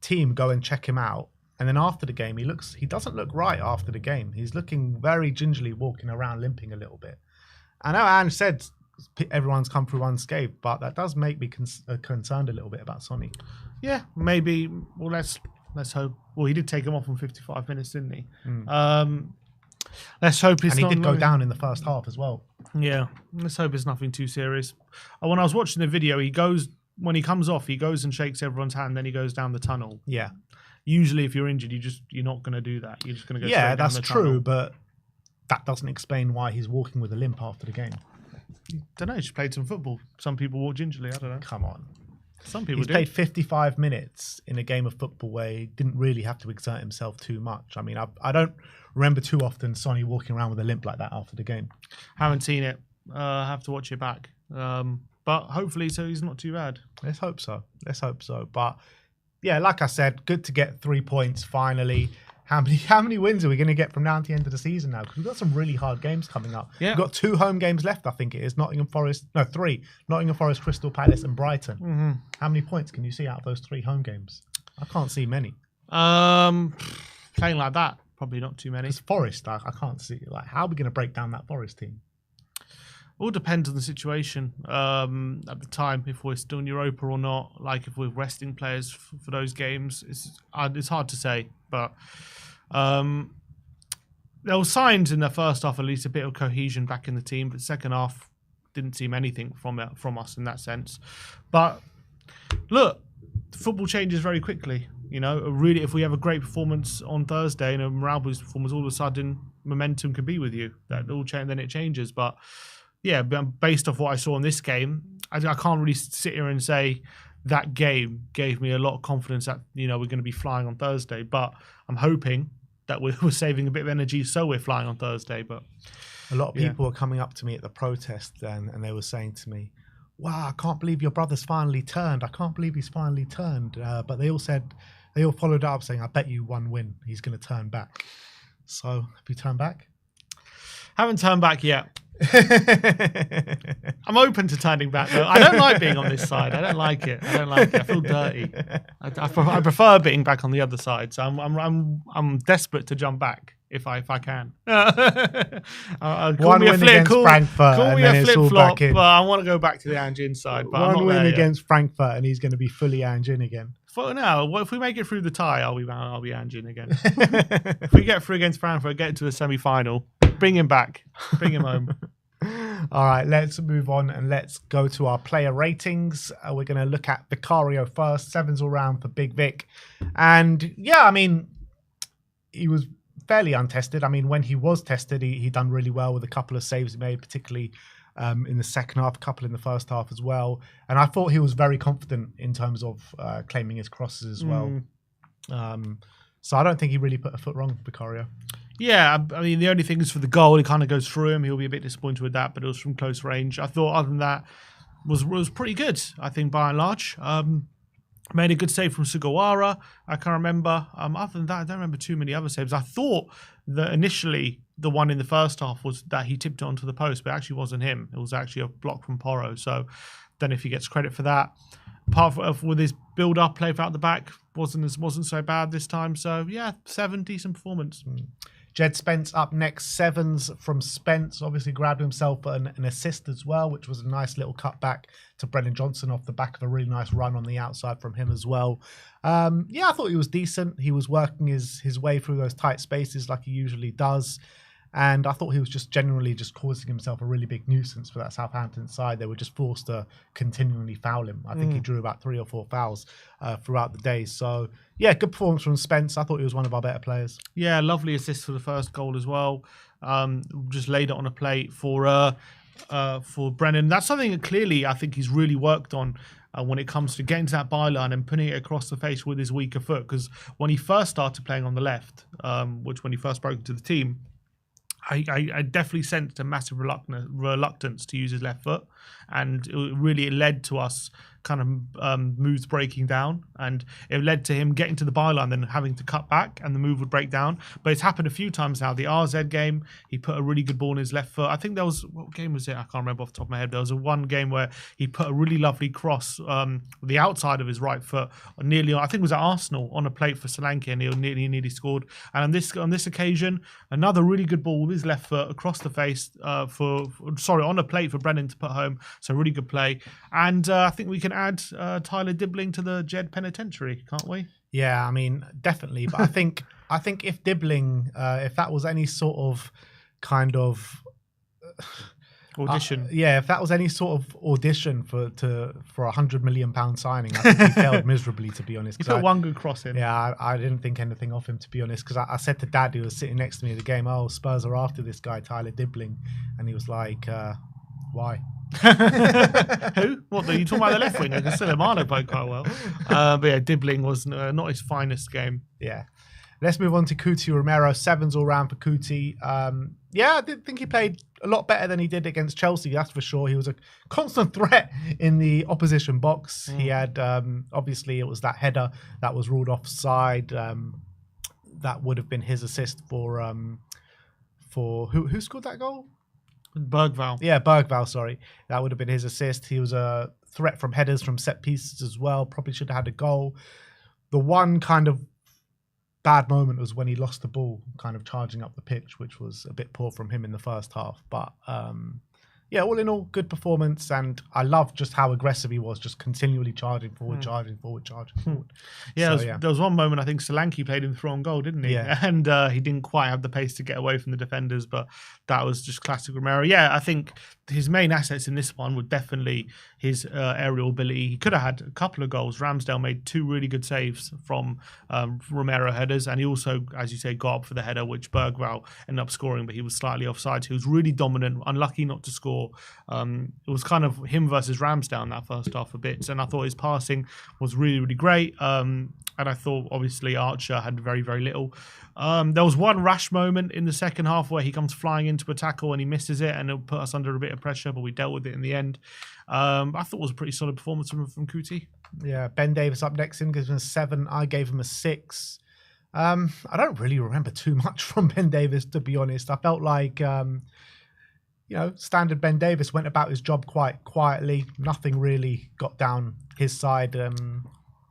team go and check him out. And then after the game, he doesn't look right after the game. He's looking very gingerly walking around, limping a little bit. I know Ange said everyone's come through unscathed, but that does make me concerned a little bit about Sonny. Yeah, maybe. Well, let's hope. Well, he did take him off in 55 minutes, didn't he? Let's hope it's not. And he did go long. down in the first half as well. Yeah, let's hope it's nothing too serious. When I was watching the video, when he comes off, he goes and shakes everyone's hand, then he goes down the tunnel. Yeah. Usually, if you're injured, you're not going to do that. You're just going to go straight down the tunnel. Yeah, that's true, but that doesn't explain why he's walking with a limp after the game. I don't know. He just played some football. Some people walk gingerly. I don't know. Come on. Some people He's played 55 minutes in a game of football where he didn't really have to exert himself too much. I mean, I don't remember too often Sonny walking around with a limp like that after the game. Haven't seen it. Have to watch it back. But hopefully, so he's not too bad. Let's hope so. But yeah, like I said, good to get 3 points finally. How many wins are we going to get from now to the end of the season now? Because we've got some really hard games coming up. Yeah. We've got 2 home games left, I think it is. 3. Nottingham Forest, Crystal Palace and Brighton. Mm-hmm. How many points can you see out of those 3 home games? I can't see many. Playing like that, probably not too many. It's Forest, I can't see. Like, how are we going to break down that Forest team? All depends on the situation at the time, if we're still in Europa or not. Like, if we're resting players for those games, it's hard to say. But there were signs in the first half, at least a bit of cohesion back in the team. But second half, didn't seem anything from us in that sense. But look, football changes very quickly. You know, really, if we have a great performance on Thursday and a morale boost performance, all of a sudden momentum can be with you. That all change, then it changes. But yeah, based off what I saw in this game, I can't really sit here and say that game gave me a lot of confidence that, you know, we're going to be flying on Thursday. But I'm hoping that we're saving a bit of energy so we're flying on Thursday. But a lot of people were coming up to me at the protest and they were saying to me, wow, I can't believe your brother's finally turned. I can't believe he's finally turned. But they all followed up saying, I bet you 1 win, he's going to turn back. So have you turned back? Haven't turned back yet. I'm open to turning back though. I don't like being on this side. I don't like it. I feel dirty. I prefer being back on the other side. So I'm desperate to jump back if I can. One win against Frankfurt, call me a flip flop. But I want to go back to the Ange side. But one win against Frankfurt, and he's going to be fully Ange again. For now, if we make it through the tie, I'll be Ange again. If we get through against Frankfurt, get to a semi-final, bring him back, bring him home. All right, let's move on and let's go to our player ratings. We're going to look at Vicario first. 7s all round for Big Vic. And yeah, I mean, he was fairly untested. I mean, when he was tested, he done really well with a couple of saves he made, particularly in the second half, a couple in the first half as well. And I thought he was very confident in terms of claiming his crosses as well. So I don't think he really put a foot wrong, Vicario. Yeah, I mean, the only thing is for the goal, it kind of goes through him. He'll be a bit disappointed with that, but it was from close range. I thought, other than that, was pretty good, I think, by and large. Made a good save from Sugawara, I can remember. Other than that, I don't remember too many other saves. I thought that initially the one in the first half was that he tipped it onto the post, but it actually wasn't him. It was actually a block from Porro, so don't know if he gets credit for that. Apart from with his build-up, play out the back, wasn't so bad this time. So, yeah, 7, decent performance. Jed Spence up next, 7s from Spence. Obviously grabbed himself an assist as well, which was a nice little cutback to Brennan Johnson off the back of a really nice run on the outside from him as well. Yeah, I thought he was decent. He was working his way through those tight spaces like he usually does. And I thought he was just generally just causing himself a really big nuisance for that Southampton side. They were just forced to continually foul him. I think he drew about 3 or 4 fouls throughout the day. So, yeah, good performance from Spence. I thought he was one of our better players. Yeah, lovely assist for the first goal as well. Just laid it on a plate for Brennan. That's something that clearly I think he's really worked on when it comes to getting to that byline and putting it across the face with his weaker foot. Because when he first started playing on the left, which when he first broke into the team, I definitely sensed a massive reluctance to use his left foot, and it led to us kind of moves breaking down, and it led to him getting to the byline, then having to cut back, and the move would break down. But it's happened a few times now. The RZ game, he put a really good ball in his left foot. I think there was, what game was it? I can't remember off the top of my head. There was one game where he put a really lovely cross with the outside of his right foot, nearly, I think it was at Arsenal, on a plate for Solanke, and he nearly scored. And on this occasion, another really good ball with his left foot across the face on a plate for Brennan to put home. So really good play. And I think we can add Tyler Dibbling to the Jed penitentiary, can't we? Yeah, I mean, definitely. But I think if Dibbling, if that was any sort of kind of audition, if that was any sort of audition for £100 million signing, I think he failed miserably, to be honest. He put one good cross in. Yeah, I didn't think anything of him, to be honest, because I said to Dad, who was sitting next to me at the game, "Oh, Spurs are after this guy Tyler Dibbling," and he was like, "Why?" Who? What? Are you talking about the left winger? Because Silemano played quite well. But yeah, Dibbling was not his finest game. Yeah. Let's move on to Cuti Romero. 7s all round for Cuti. Yeah, I did think he played a lot better than he did against Chelsea, that's for sure. He was a constant threat in the opposition box. He had, obviously, it was that header that was ruled offside. That would have been his assist for who scored that goal? Bergvall. Yeah, Bergvall, sorry. That would have been his assist. He was a threat from headers, from set pieces as well. Probably should have had a goal. The one kind of bad moment was when he lost the ball kind of charging up the pitch, which was a bit poor from him in the first half. But yeah, all in all, good performance, and I love just how aggressive he was, just continually charging forward, charging forward. Yeah, there was one moment I think Solanke played him through on goal, didn't he? Yeah. And he didn't quite have the pace to get away from the defenders, but that was just classic Romero. Yeah, I think his main assets in this one were definitely his aerial ability. He could have had a couple of goals. Ramsdale made 2 really good saves from Romero headers, and he also, as you say, got up for the header, which Bergvall ended up scoring, but he was slightly offside. He was really dominant, unlucky not to score. It was kind of him versus Ramsdale in that first half a bit, and I thought his passing was really, really great. And I thought, obviously, Archer had very, very little. There was one rash moment in the second half where he comes flying into a tackle and he misses it, and it put us under a bit of pressure, but we dealt with it in the end. I thought it was a pretty solid performance from Cuti. Yeah, Ben Davis up next. Him gives him a 7. I gave him a 6. I don't really remember too much from Ben Davis, to be honest. I felt like, standard Ben Davis went about his job quite quietly. Nothing really got down his side.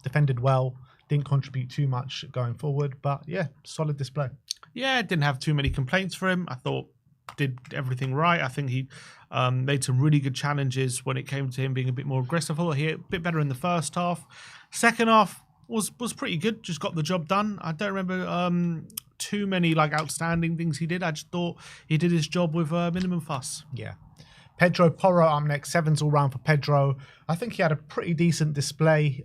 Defended well. Didn't contribute too much going forward, but yeah, solid display. Yeah, didn't have too many complaints for him. I thought did everything right. I think he made some really good challenges when it came to him being a bit more aggressive. I thought he a bit better in the first half. Second half was pretty good. Just got the job done. I don't remember too many outstanding things he did. I just thought he did his job with minimum fuss. Yeah. Pedro Porro up next, 7s all round for Pedro. I think he had a pretty decent display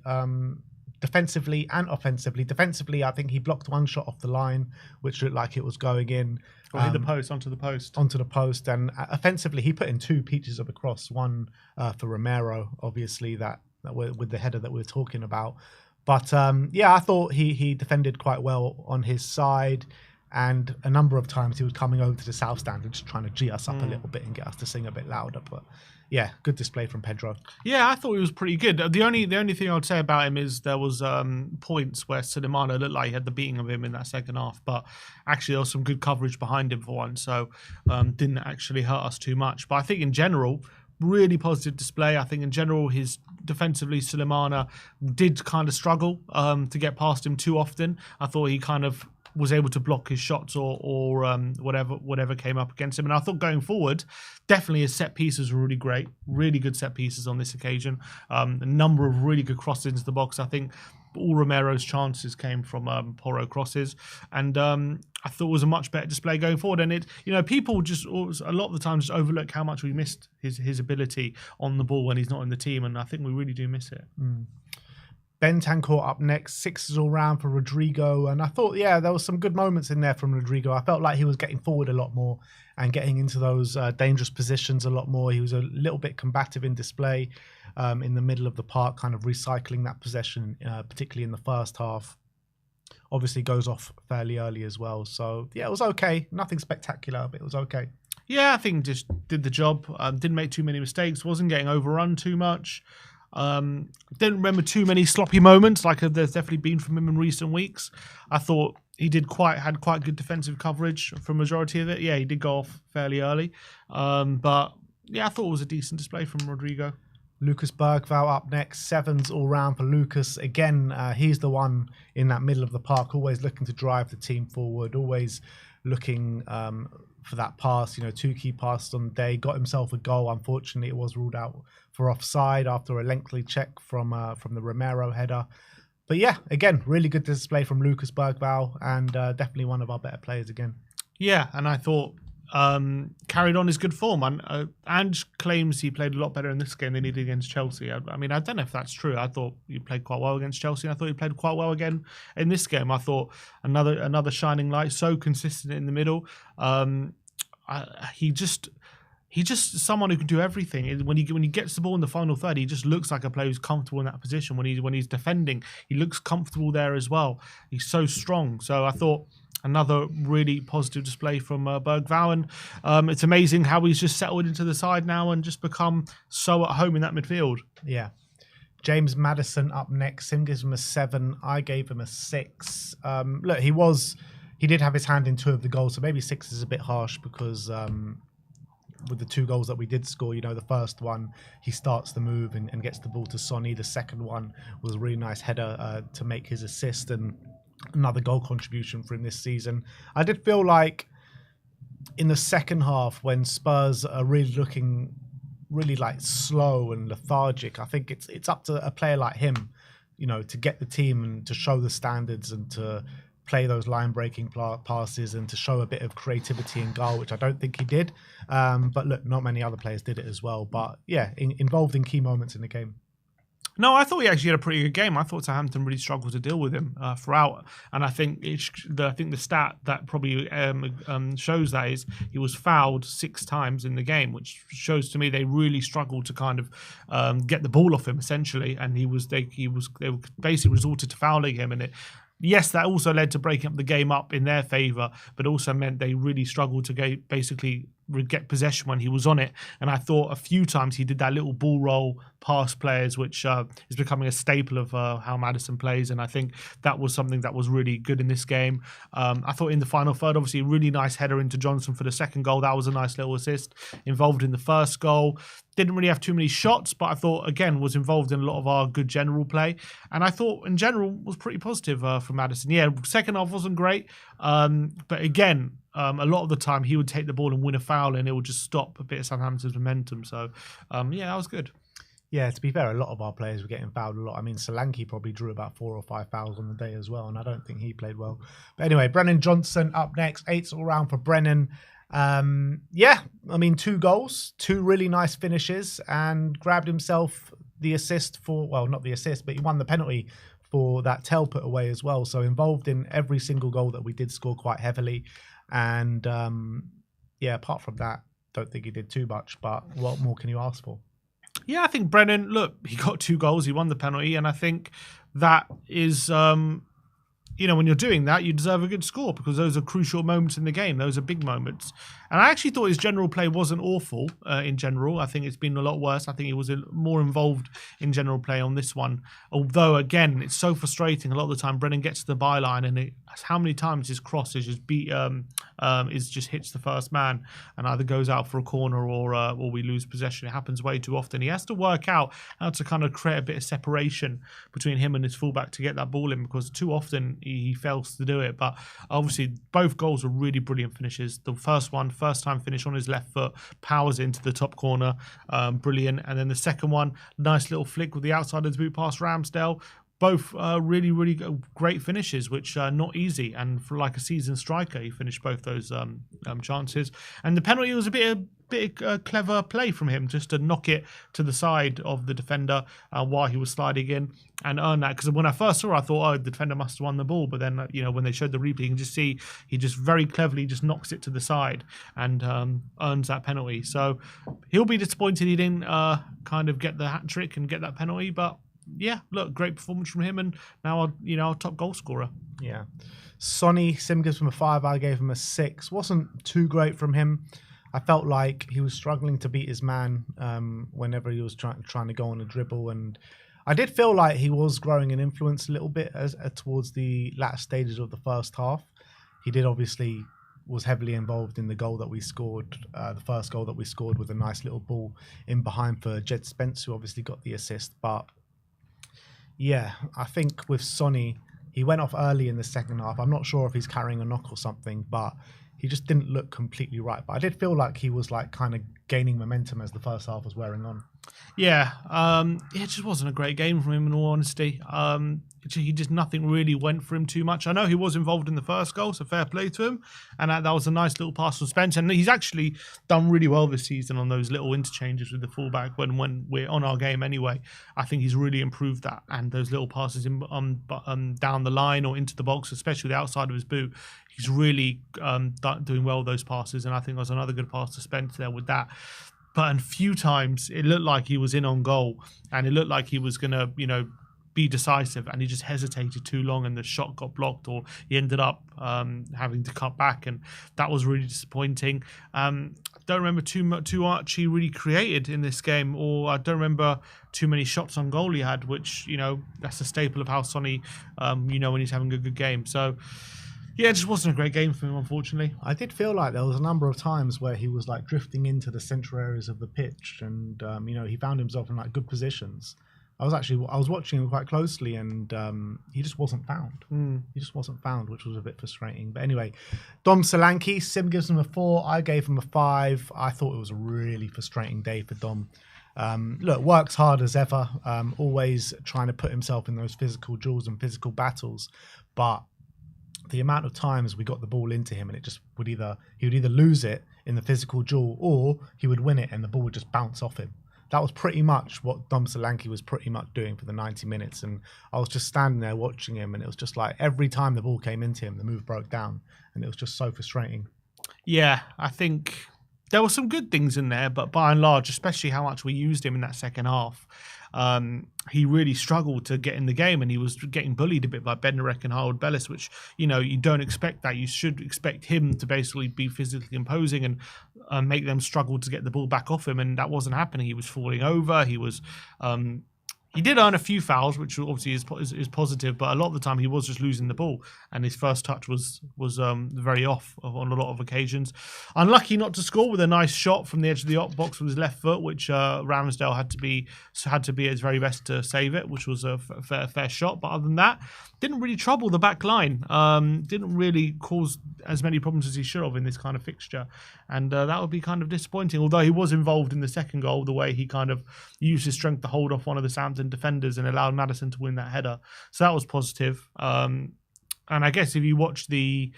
defensively and offensively. Defensively, I think he blocked one shot off the line, which looked like it was going in. Or hit the post, onto the post. Onto the post. And offensively, he put in 2 peaches of a cross, one for Romero, obviously, that with the header that we were talking about. But I thought he defended quite well on his side. And a number of times he was coming over to the south stand and just trying to G us up a little bit and get us to sing a bit louder. But yeah, good display from Pedro. Yeah, I thought he was pretty good. The only thing I would say about him is there was points where Solanke looked like he had the beating of him in that second half, but actually there was some good coverage behind him for once, so didn't actually hurt us too much. But I think in general, really positive display. I think in general, his defensively, Solanke did kind of struggle to get past him too often. I thought he kind of was able to block his shots or whatever came up against him. And I thought going forward, definitely his set pieces were really great, really good set pieces on this occasion. A number of really good crosses into the box. I think all Romero's chances came from Porro crosses, and I thought it was a much better display going forward. And people just a lot of the time just overlook how much we missed his ability on the ball when he's not in the team, and I think we really do miss it. Bentancur up next, 6s all round for Rodrigo. And I thought, there was some good moments in there from Rodrigo. I felt like he was getting forward a lot more and getting into those dangerous positions a lot more. He was a little bit combative in display in the middle of the park, kind of recycling that possession, particularly in the first half. Obviously goes off fairly early as well. So, it was okay. Nothing spectacular, but it was okay. Yeah, I think just did the job. Didn't make too many mistakes. Wasn't getting overrun too much. Didn't remember too many sloppy moments like there's definitely been from him in recent weeks. I thought he had quite good defensive coverage for majority of it. Yeah, he did go off fairly early. But I thought it was a decent display from Rodrigo. Lucas Bergvall up next, 7s all round for Lucas. Again, he's the one in that middle of the park, always looking to drive the team forward, always looking for that pass, 2 key passes on the day. Got himself a goal. Unfortunately, it was ruled out for offside after a lengthy check from the Romero header. But again, really good display from Lucas Bergvall, and definitely one of our better players again. Yeah, and I thought carried on his good form. And Ange claims he played a lot better in this game than he did against Chelsea. I mean, I don't know if that's true. I thought he played quite well against Chelsea. I thought he played quite well again in this game. I thought another shining light, so consistent in the middle. He's just someone who can do everything. When he gets the ball in the final third, he just looks like a player who's comfortable in that position. When he's defending, he looks comfortable there as well. He's so strong. So I thought another really positive display from Bergvall. And it's amazing how he's just settled into the side now and just become so at home in that midfield. Yeah. James Maddison up next. Sim gives him a 7. I gave him a 6. Look, he did have his hand in 2 of the goals, so maybe 6 is a bit harsh because with the 2 goals that we did score, the first one, he starts the move and gets the ball to Sonny. The second one was a really nice header to make his assist and another goal contribution for him this season. I did feel like in the second half when Spurs are really looking really like slow and lethargic, I think it's up to a player like him, to get the team and to show the standards and to play those line-breaking passes and to show a bit of creativity and goal, which I don't think he did. But look, not many other players did it as well. But involved in key moments in the game. No, I thought he actually had a pretty good game. I thought Southampton really struggled to deal with him throughout, and I think the stat that probably shows that is he was fouled 6 times in the game, which shows to me they really struggled to kind of get the ball off him essentially, and they basically resorted to fouling him, and yes, that also led to breaking up the game up in their favour, but also meant they really struggled to basically get possession when he was on it. And I thought a few times he did that little ball roll past players, which is becoming a staple of how Maddison plays. And I think that was something that was really good in this game. I thought in the final third, obviously, a really nice header into Johnson for the second goal. That was a nice little assist. Involved in the first goal. Didn't really have too many shots, but I thought, again, was involved in a lot of our good general play. And I thought, in general, was pretty positive for Maddison. Yeah, second half wasn't great. But again, a lot of the time he would take the ball and win a foul and it would just stop a bit of Southampton's momentum. So, that was good. Yeah, to be fair, a lot of our players were getting fouled a lot. I mean, Solanke probably drew about 4 or 5 fouls on the day as well, and I don't think he played well. But anyway, Brennan Johnson up next. 8s all round for Brennan. Yeah, I mean, 2 goals, 2 really nice finishes, and grabbed himself the assist for, well, not the assist, but he won the penalty for that tail put away as well. So involved in every single goal that we did score quite heavily. And yeah, apart from that, don't think he did too much, but what more can you ask for? Yeah, I think Brennan, look, he got 2 goals, he won the penalty, and I think that is, when you're doing that, you deserve a good score because those are crucial moments in the game. Those are big moments. And I actually thought his general play wasn't awful in general. I think it's been a lot worse. I think he was more involved in general play on this one. Although, again, it's so frustrating. A lot of the time, Brennan gets to the byline and how many times his cross is just hits the first man and either goes out for a corner or we lose possession. It happens way too often. He has to work out how to kind of create a bit of separation between him and his fullback to get that ball in because too often he fails to do it. But obviously, both goals were really brilliant finishes. The first one, first time finish on his left foot, powers it into the top corner, brilliant. And then the second one, nice little flick with the outside of the boot past Ramsdale. Both really, really great finishes, which are not easy. And for like a seasoned striker, he finished both those chances. And the penalty was a bit clever play from him, just to knock it to the side of the defender while he was sliding in and earn that. Because when I first saw it, I thought, the defender must have won the ball. But then, when they showed the replay, you can just see he just very cleverly just knocks it to the side and earns that penalty. So he'll be disappointed he didn't kind of get the hat trick and get that penalty, but yeah, look, great performance from him, and now our top goal scorer. Yeah, Sonny, Sim gives him a 5. I gave him a 6. Wasn't too great from him. I felt like he was struggling to beat his man whenever he was trying to go on a dribble, and I did feel like he was growing in influence a little bit towards the latter stages of the first half. He did obviously was heavily involved in the goal that we scored. The first goal that we scored with a nice little ball in behind for Jed Spence, who obviously got the assist, but yeah, I think with Sonny, he went off early in the second half. I'm not sure if he's carrying a knock or something, but he just didn't look completely right. But I did feel like he was like kind of gaining momentum as the first half was wearing on. Yeah, it just wasn't a great game from him in all honesty. He just nothing really went for him too much. I know he was involved in the first goal, so fair play to him. And that was a nice little pass from Spence. And he's actually done really well this season on those little interchanges with the fullback when we're on our game anyway. I think he's really improved that. And those little passes down the line or into the box, especially the outside of his boot, he's really doing well with those passes. And I think there was another good pass to Spence there with that. But a few times it looked like he was in on goal and it looked like he was going to, be decisive, and he just hesitated too long and the shot got blocked, or he ended up having to cut back, and that was really disappointing. Don't remember too much he really created in this game, or I don't remember too many shots on goal he had, which, that's a staple of how Sonny, when he's having a good game. So yeah, it just wasn't a great game for him, unfortunately. I did feel like there was a number of times where he was like drifting into the central areas of the pitch, and he found himself in like good positions. I was watching him quite closely, and he just wasn't found. He just wasn't found, which was a bit frustrating. But anyway, Dom Solanke, Sim gives him a 4. I gave him a 5. I thought it was a really frustrating day for Dom. Look, works hard as ever, always trying to put himself in those physical duels and physical battles, but the amount of times we got the ball into him and it just he would either lose it in the physical duel or he would win it and the ball would just bounce off him. That was pretty much what Dom Solanke was pretty much doing for the 90 minutes. And I was just standing there watching him, and it was just like every time the ball came into him, the move broke down, and it was just so frustrating. Yeah, I think there were some good things in there, but by and large, especially how much we used him in that second half, he really struggled to get in the game, and he was getting bullied a bit by Bednarek and Harold Bellis, which, you don't expect that. You should expect him to basically be physically imposing and make them struggle to get the ball back off him, and that wasn't happening. He was falling over. He was he did earn a few fouls, which obviously is positive, but a lot of the time he was just losing the ball, and his first touch was very off on a lot of occasions. Unlucky not to score with a nice shot from the edge of the box with his left foot, which Ramsdale had to be at his very best to save it, which was a fair shot. But other than that, didn't really trouble the back line. Didn't really cause as many problems as he should have in this kind of fixture, and that would be kind of disappointing. Although he was involved in the second goal, the way he kind of used his strength to hold off one of the Southampton defenders and allowed Maddison to win that header, so that was positive. And I guess if you watch the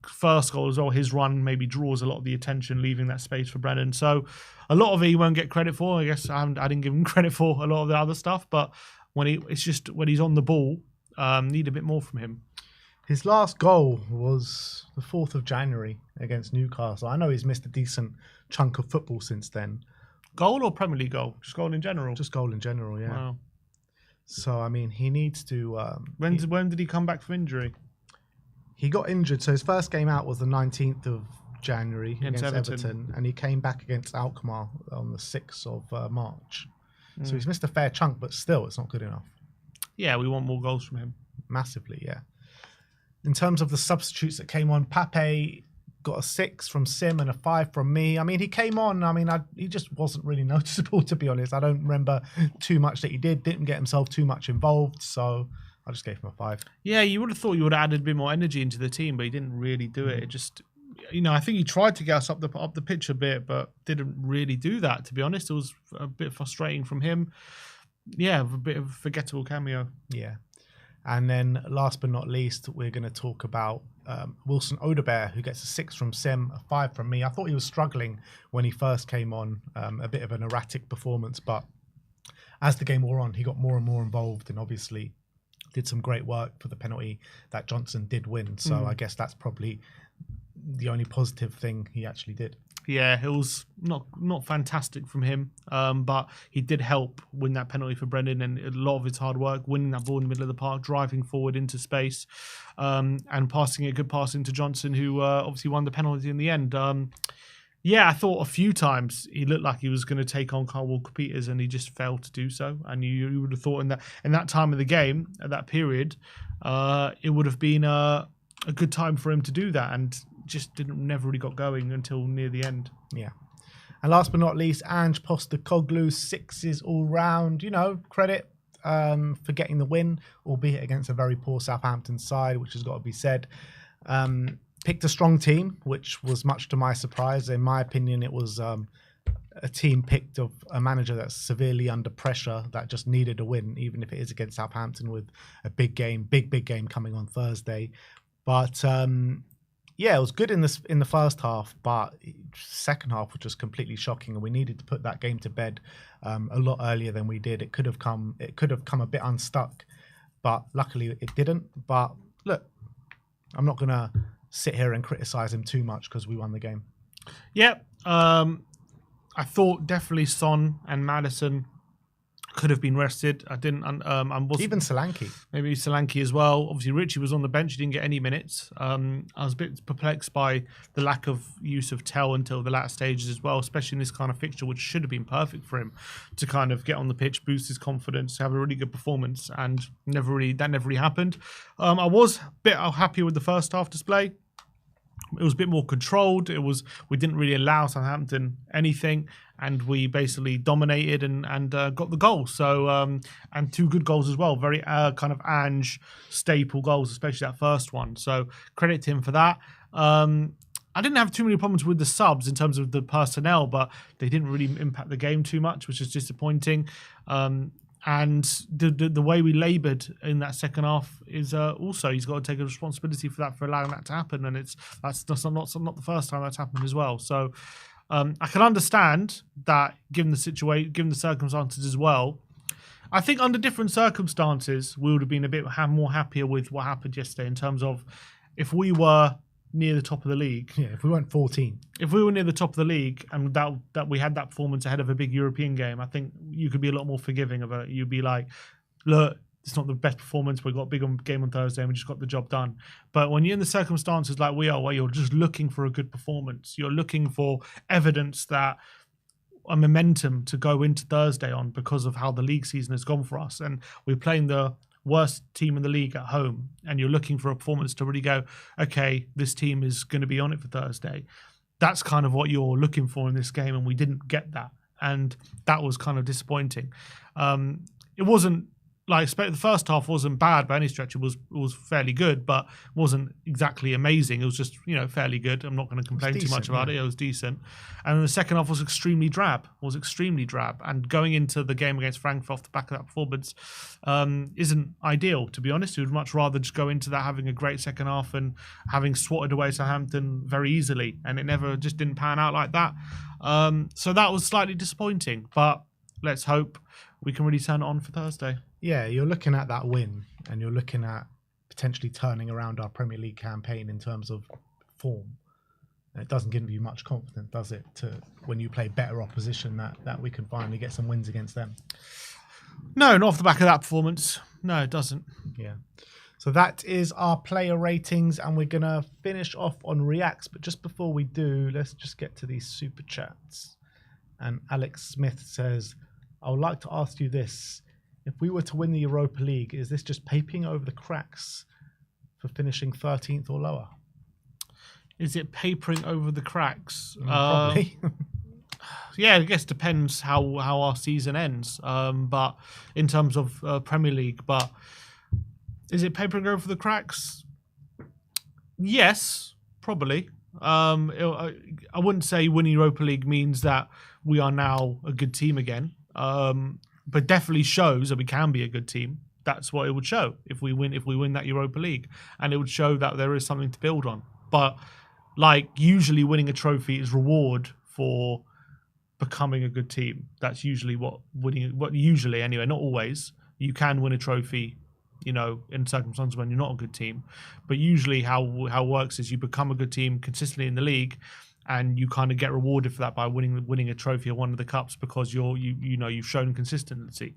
first goal as well, his run maybe draws a lot of the attention, leaving that space for Brennan. So a lot of it he won't get credit for. I guess I didn't give him credit for a lot of the other stuff, but when he's on the ball, need a bit more from him. His last goal was the 4th of January against Newcastle. I know he's missed a decent chunk of football since then. Goal or Premier League goal? Just goal in general? Just goal in general, yeah. Wow. So, I mean, he needs to... When did he come back from injury? He got injured. So his first game out was the 19th of January against Everton. And he came back against Alkmaar on the 6th of March. So he's missed a fair chunk, but still, it's not good enough. Yeah, we want more goals from him. Massively, yeah. In terms of the substitutes that came on, Pape got a 6 from Sim and a 5 from me. I mean, he came on. I mean, he just wasn't really noticeable, to be honest. I don't remember too much that he did. Didn't get himself too much involved. So I just gave him a 5. Yeah, you would have thought you would have added a bit more energy into the team, but he didn't really do it. It just, I think he tried to get us up the pitch a bit, but didn't really do that, to be honest. It was a bit frustrating from him. Yeah, a bit of a forgettable cameo. Yeah. And then last but not least, we're going to talk about Wilson Odebear, who gets a 6 from Sim, a 5 from me. I thought he was struggling when he first came on, a bit of an erratic performance, but as the game wore on, he got more and more involved and obviously did some great work for the penalty that Johnson did win. So I guess that's probably the only positive thing he actually did. Yeah, it was not fantastic from him, but he did help win that penalty for Brendan, and a lot of his hard work, winning that ball in the middle of the park, driving forward into space, and passing a good pass into Johnson, who obviously won the penalty in the end. Yeah, I thought a few times he looked like he was going to take on Kyle Walker-Peters, and he just failed to do so. And you would have thought in that time of the game, at that period, it would have been a good time for him to do that, and just never really got going until near the end. Yeah. And last but not least, Ange Postecoglou, 6s all round. Credit for getting the win, albeit against a very poor Southampton side, which has got to be said. Picked a strong team, which was much to my surprise. In my opinion, it was a team picked of a manager that's severely under pressure, that just needed a win, even if it is against Southampton with a big game coming on Thursday. But yeah, it was good in the first half, but second half was just completely shocking, and we needed to put that game to bed a lot earlier than we did. It could have come a bit unstuck, but luckily it didn't. But look, I'm not gonna sit here and criticize him too much because we won the game. Yeah, I thought definitely Son and Maddison could have been rested. I didn't. Even Solanke. Maybe Solanke as well. Obviously, Richie was on the bench. He didn't get any minutes. I was a bit perplexed by the lack of use of Tell until the latter stages as well, especially in this kind of fixture, which should have been perfect for him to kind of get on the pitch, boost his confidence, have a really good performance, and that never really happened. I was a bit happy with the first half display. It was a bit more controlled. We didn't really allow Southampton anything, and we basically dominated and got the goal. So and 2 good goals as well, very kind of Ange staple goals, especially that first one. So credit to him for that. I didn't have too many problems with the subs in terms of the personnel, but they didn't really impact the game too much, which is disappointing. And the way we laboured in that second half is also, he's got to take a responsibility for that, for allowing that to happen. And that's not the first time that's happened as well. So I can understand that given the situation, given the circumstances as well. I think under different circumstances, we would have been a bit more happier with what happened yesterday in terms of if we were near the top of the league. Yeah, if we weren't 14. If we were near the top of the league and that we had that performance ahead of a big European game, I think you could be a lot more forgiving of it. You'd be like, look, it's not the best performance. We've got a big game on Thursday and we just got the job done. But when you're in the circumstances like we are, where you're just looking for a good performance, you're looking for evidence that a momentum to go into Thursday on because of how the league season has gone for us. And we're playing the worst team in the league at home, and you're looking for a performance to really go, okay, this team is going to be on it for Thursday. That's kind of what you're looking for in this game, and we didn't get that. And that was kind of disappointing. It wasn't the first half wasn't bad by any stretch. It was fairly good, but wasn't exactly amazing. It was just fairly good. I'm not going to complain too much about it. It was decent, and then the second half was extremely drab. And going into the game against Frankfurt off the back of that performance isn't ideal, to be honest. We would much rather just go into that having a great second half and having swatted away Southampton very easily, and it never just didn't pan out like that. So that was slightly disappointing, but let's hope we can really turn it on for Thursday. Yeah, you're looking at that win and you're looking at potentially turning around our Premier League campaign in terms of form. It doesn't give you much confidence, does it, to when you play better opposition that we can finally get some wins against them? No, not off the back of that performance. No, it doesn't. Yeah. So that is our player ratings, and we're going to finish off on reacts. But just before we do, let's just get to these super chats. And Alex Smith says, I would like to ask you this. If we were to win the Europa League, is this just papering over the cracks for finishing 13th or lower? Is it papering over the cracks? Probably. Yeah, I guess depends how our season ends. But in terms of Premier League, but is it papering over the cracks? Yes, probably. I wouldn't say winning Europa League means that we are now a good team again. But definitely shows that we can be a good team. That's what it would show if we win that Europa League, and it would show that there is something to build on. But usually winning a trophy is reward for becoming a good team. That's usually what usually anyway, not always. You can win a trophy, in circumstances when you're not a good team. But usually how it works is you become a good team consistently in the league, and you kind of get rewarded for that by winning a trophy or one of the cups because you've shown consistency.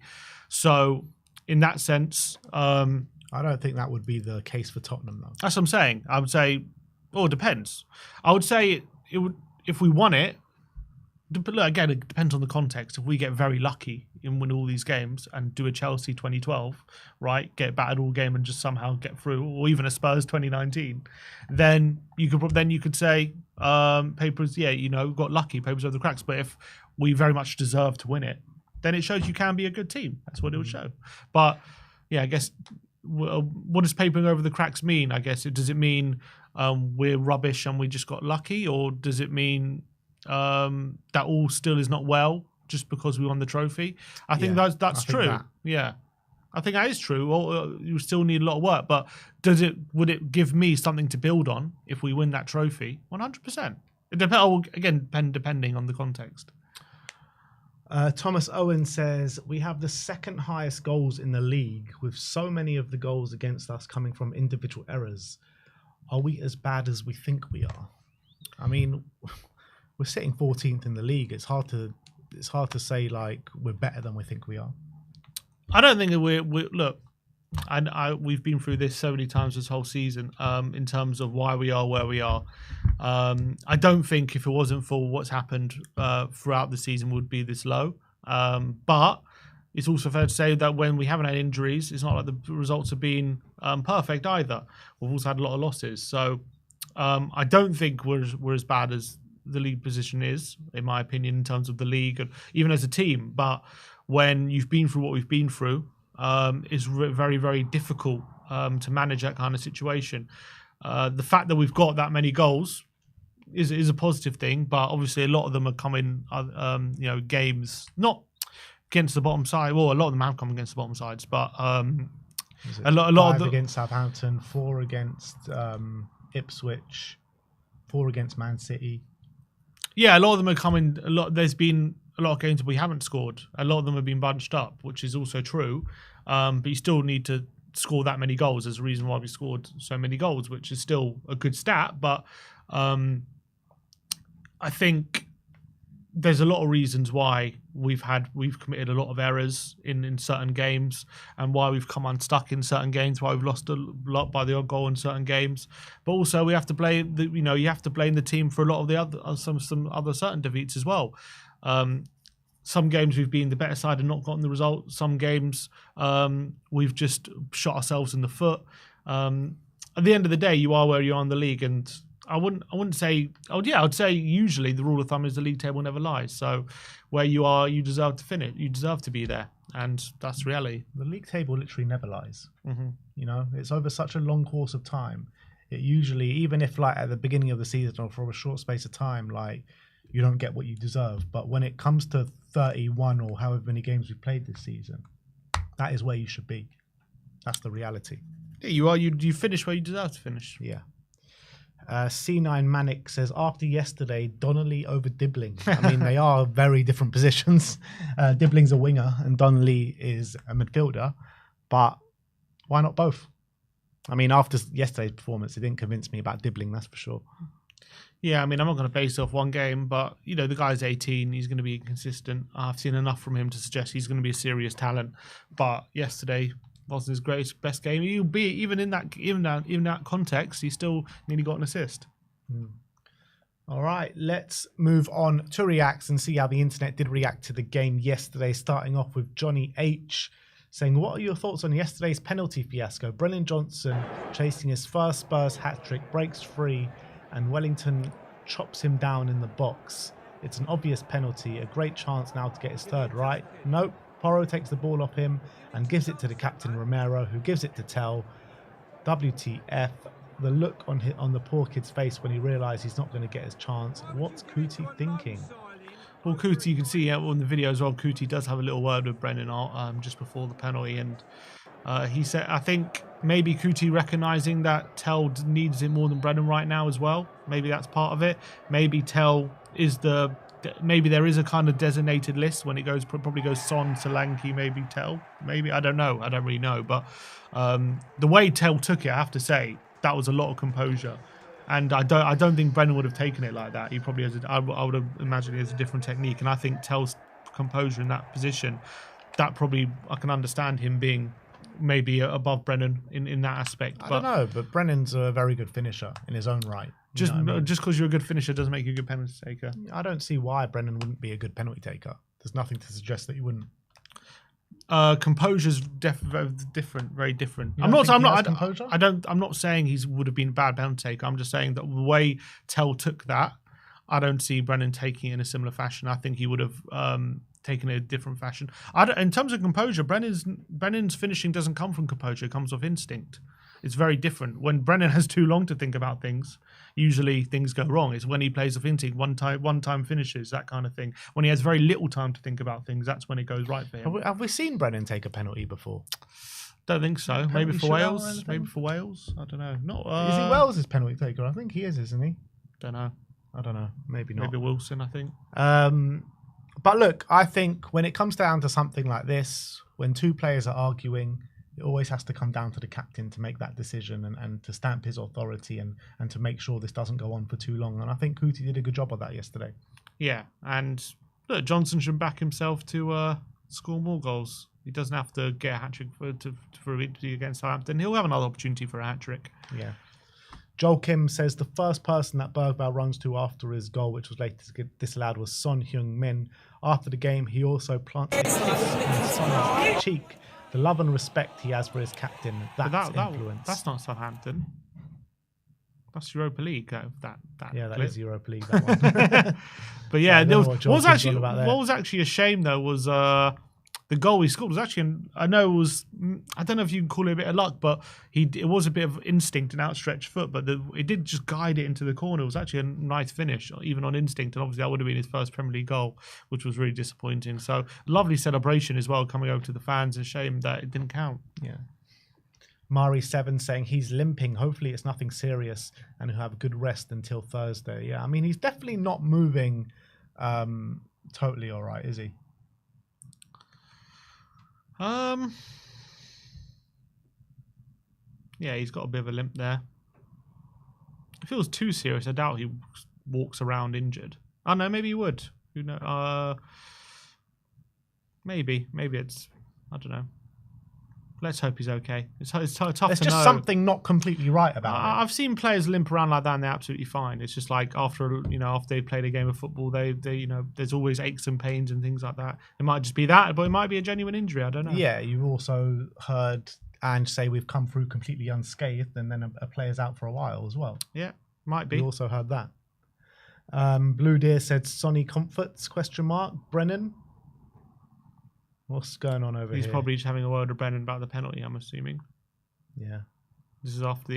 So in that sense, I don't think that would be the case for Tottenham, though. That's what I'm saying. I would say, it depends. I would say it would, if we won it. But again, it depends on the context. If we get very lucky and win all these games and do a Chelsea 2012, right, get battered all game and just somehow get through, or even a Spurs 2019, then you could say papers. Yeah, got lucky, papers over the cracks. But if we very much deserve to win it, then it shows you can be a good team. That's what it would show. But yeah, I guess what does papering over the cracks mean? I guess does it mean we're rubbish and we just got lucky, or does it mean that all still is not well just because we won the trophy? I think that's true. Yeah, I think that is true. Well, you still need a lot of work, but would it give me something to build on if we win that trophy? 100%. It depending on the context. Thomas Owen says, we have the second highest goals in the league, with so many of the goals against us coming from individual errors. Are we as bad as we think we are? I mean, we're sitting 14th in the league. It's hard to say we're better than we think we are. I don't think that we're look. We've been through this so many times this whole season. In terms of why we are where we are, I don't think if it wasn't for what's happened throughout the season would be this low. But it's also fair to say that when we haven't had injuries, it's not like the results have been perfect either. We've also had a lot of losses, so I don't think we're as bad as the league position is, in my opinion, in terms of the league, and even as a team. But when you've been through what we've been through, it's very, very difficult to manage that kind of situation. The fact that we've got that many goals is a positive thing, but obviously a lot of them are coming, games not against the bottom side. Well, a lot of them have come against the bottom sides, but a lot of them against Southampton, 4 against Ipswich, 4 against Man City. Yeah, a lot of them are coming. There's been a lot of games that we haven't scored. A lot of them have been bunched up, which is also true. But you still need to score that many goals. There's a reason why we scored so many goals, which is still a good stat. But I think there's a lot of reasons why we've committed a lot of errors in certain games, and why we've come unstuck in certain games, why we've lost a lot by the odd goal in certain games. But also we have to blame you have to blame the team for a lot of the other some other certain defeats as well. Some games we've been the better side and not gotten the result. Some games we've just shot ourselves in the foot. At the end of the day, you are where you are in the league, and I wouldn't say. Oh yeah, I'd say usually the rule of thumb is the league table never lies. So where you are, you deserve to finish. You deserve to be there, and that's reality. The league table literally never lies. Mm-hmm. You know, it's over such a long course of time. It usually, even if like at the beginning of the season or for a short space of time, like you don't get what you deserve. But when it comes to 31 or however many games we've played this season, that is where you should be. That's the reality. Yeah, you are. You finish where you deserve to finish. Yeah. C9 Manic says, after yesterday, Donnelly over Dibbling. I mean, they are very different positions. Dibbling's a winger and Donnelly is a midfielder. But why not both? I mean, after yesterday's performance, it didn't convince me about Dibbling, that's for sure. Yeah, I mean, I'm not going to base it off one game, but, you know, the guy's 18. He's going to be consistent. I've seen enough from him to suggest he's going to be a serious talent. But yesterday wasn't his greatest, best game. He'll be, even in that context, he still nearly got an assist. All right, let's move on to reacts and see how the internet did react to the game yesterday, starting off with Johnny H. saying, what are your thoughts on yesterday's penalty fiasco? Brennan Johnson chasing his first Spurs hat-trick, breaks free, and Wellington chops him down in the box. It's an obvious penalty, a great chance now to get his third, right? Nope. Porro takes the ball off him and gives it to the captain Romero, who gives it to Tell. WTF. The look on the poor kid's face when he realised he's not going to get his chance. What's Kuti thinking? Well, Kuti, you can see on the video as well, Kuti does have a little word with Brennan just before the penalty. And he said, I think maybe Kuti recognising that Tell needs it more than Brennan right now as well. Maybe that's part of it. Maybe Tell is maybe there is a kind of designated list when it goes, probably goes Son, Solanke, maybe Tell. Maybe, I don't know. I don't really know. But the way Tell took it, I have to say, that was a lot of composure. And I don't think Brennan would have taken it like that. He probably has, I would have imagined he has a different technique. And I think Tell's composure in that position, that probably, I can understand him being maybe above Brennan in that aspect. I don't know, but Brennan's a very good finisher in his own right. Just because you're a good finisher doesn't make you a good penalty taker. I don't see why Brennan wouldn't be a good penalty taker. There's nothing to suggest that he wouldn't. Composure's different, very different. I'm not saying he would have been a bad penalty taker. I'm just saying that the way Tell took that, I don't see Brennan taking it in a similar fashion. I think he would have taken it in a different fashion. In terms of composure, Brennan's finishing doesn't come from composure; it comes off instinct. It's very different. When Brennan has too long to think about things, usually things go wrong. It's when he plays off instinct, one time finishes, that kind of thing. When he has very little time to think about things, that's when it goes right for him. Have we seen Brennan take a penalty before? Don't think so. Maybe for Wales. Maybe for Wales. I don't know. Is he Wales' penalty taker? I think he is, isn't he? Don't know. I don't know. Maybe not. Maybe Wilson, I think. But look, I think when it comes down to something like this, when two players are arguing, it always has to come down to the captain to make that decision and to stamp his authority and to make sure this doesn't go on for too long. And I think Kuti did a good job of that yesterday. Yeah, and look, Johnson should back himself to score more goals. He doesn't have to get a hat-trick for a victory against Southampton. He'll have another opportunity for a hat-trick. Yeah. Joel Kim says the first person that Bergvall runs to after his goal, which was later disallowed, was Son Heung-min. After the game, he also planted a kiss on Son's cheek. The love and respect he has for his captain, that's influence. That's not Southampton. That's Europa League. That is Europa League. That one. But yeah, what was actually a shame though was the goal he scored was actually. I don't know if you can call it a bit of luck, but it was a bit of instinct and outstretched foot, but it did just guide it into the corner. It was actually a nice finish, even on instinct, and obviously that would have been his first Premier League goal, which was really disappointing. So lovely celebration as well, coming over to the fans. A shame that it didn't count. Yeah. Mari7 saying he's limping. Hopefully it's nothing serious and he'll have a good rest until Thursday. Yeah, I mean, he's definitely not moving totally all right, is he? Yeah, he's got a bit of a limp there. If it was too serious, I doubt he walks around injured. Oh no, maybe he would. Who knows? Maybe it's, I don't know. Let's hope he's okay. It's tough to know. There's just something not completely right about it. I've seen players limp around like that and they're absolutely fine. It's just like after they played a game of football, they there's always aches and pains and things like that. It might just be that, but it might be a genuine injury. I don't know. Yeah, you've also heard Ange say we've come through completely unscathed, and then a player's out for a while as well. Yeah. Might be. We also heard that. Blue Deer said Sonny Comforts, ? Brennan. What's going on over here? He's probably just having a word with Brennan about the penalty, I'm assuming. Yeah. This is after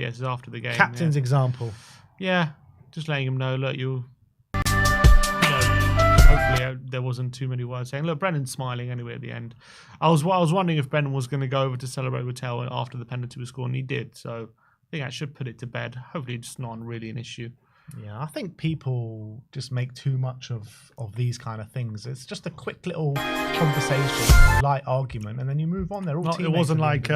the game. Captain's example. Yeah. Just letting him know, look, hopefully there wasn't too many words saying, look, Brennan's smiling anyway at the end. I was wondering if Brennan was going to go over to celebrate with Tell after the penalty was scored, and he did. So I think I should put it to bed. Hopefully it's not really an issue. Yeah, I think people just make too much of these kind of things. It's just a quick little conversation, light argument, and then you move on. They're all teammates. It wasn't like,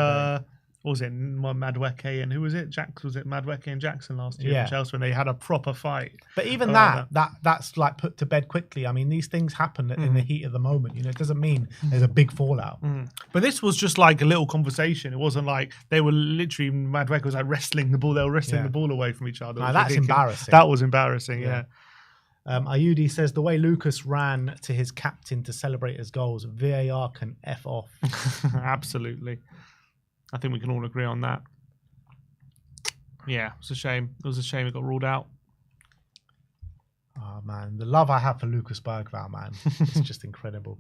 what was it, Madweke and who was it? Was it Madweke and Jackson last year in Chelsea when they had a proper fight? But even that's like put to bed quickly. I mean, these things happen in the heat of the moment. You know, it doesn't mean there's a big fallout. But this was just like a little conversation. It wasn't like they were literally, Madweke was like wrestling the ball. They were wrestling the ball away from each other. That's embarrassing. That was embarrassing, yeah. Ayudi says the way Lucas ran to his captain to celebrate his goals, VAR can F off. Absolutely. I think we can all agree on that. Yeah, it's a shame. It was a shame it got ruled out. Oh, man. The love I have for Lucas Bergvall, man. It's just incredible.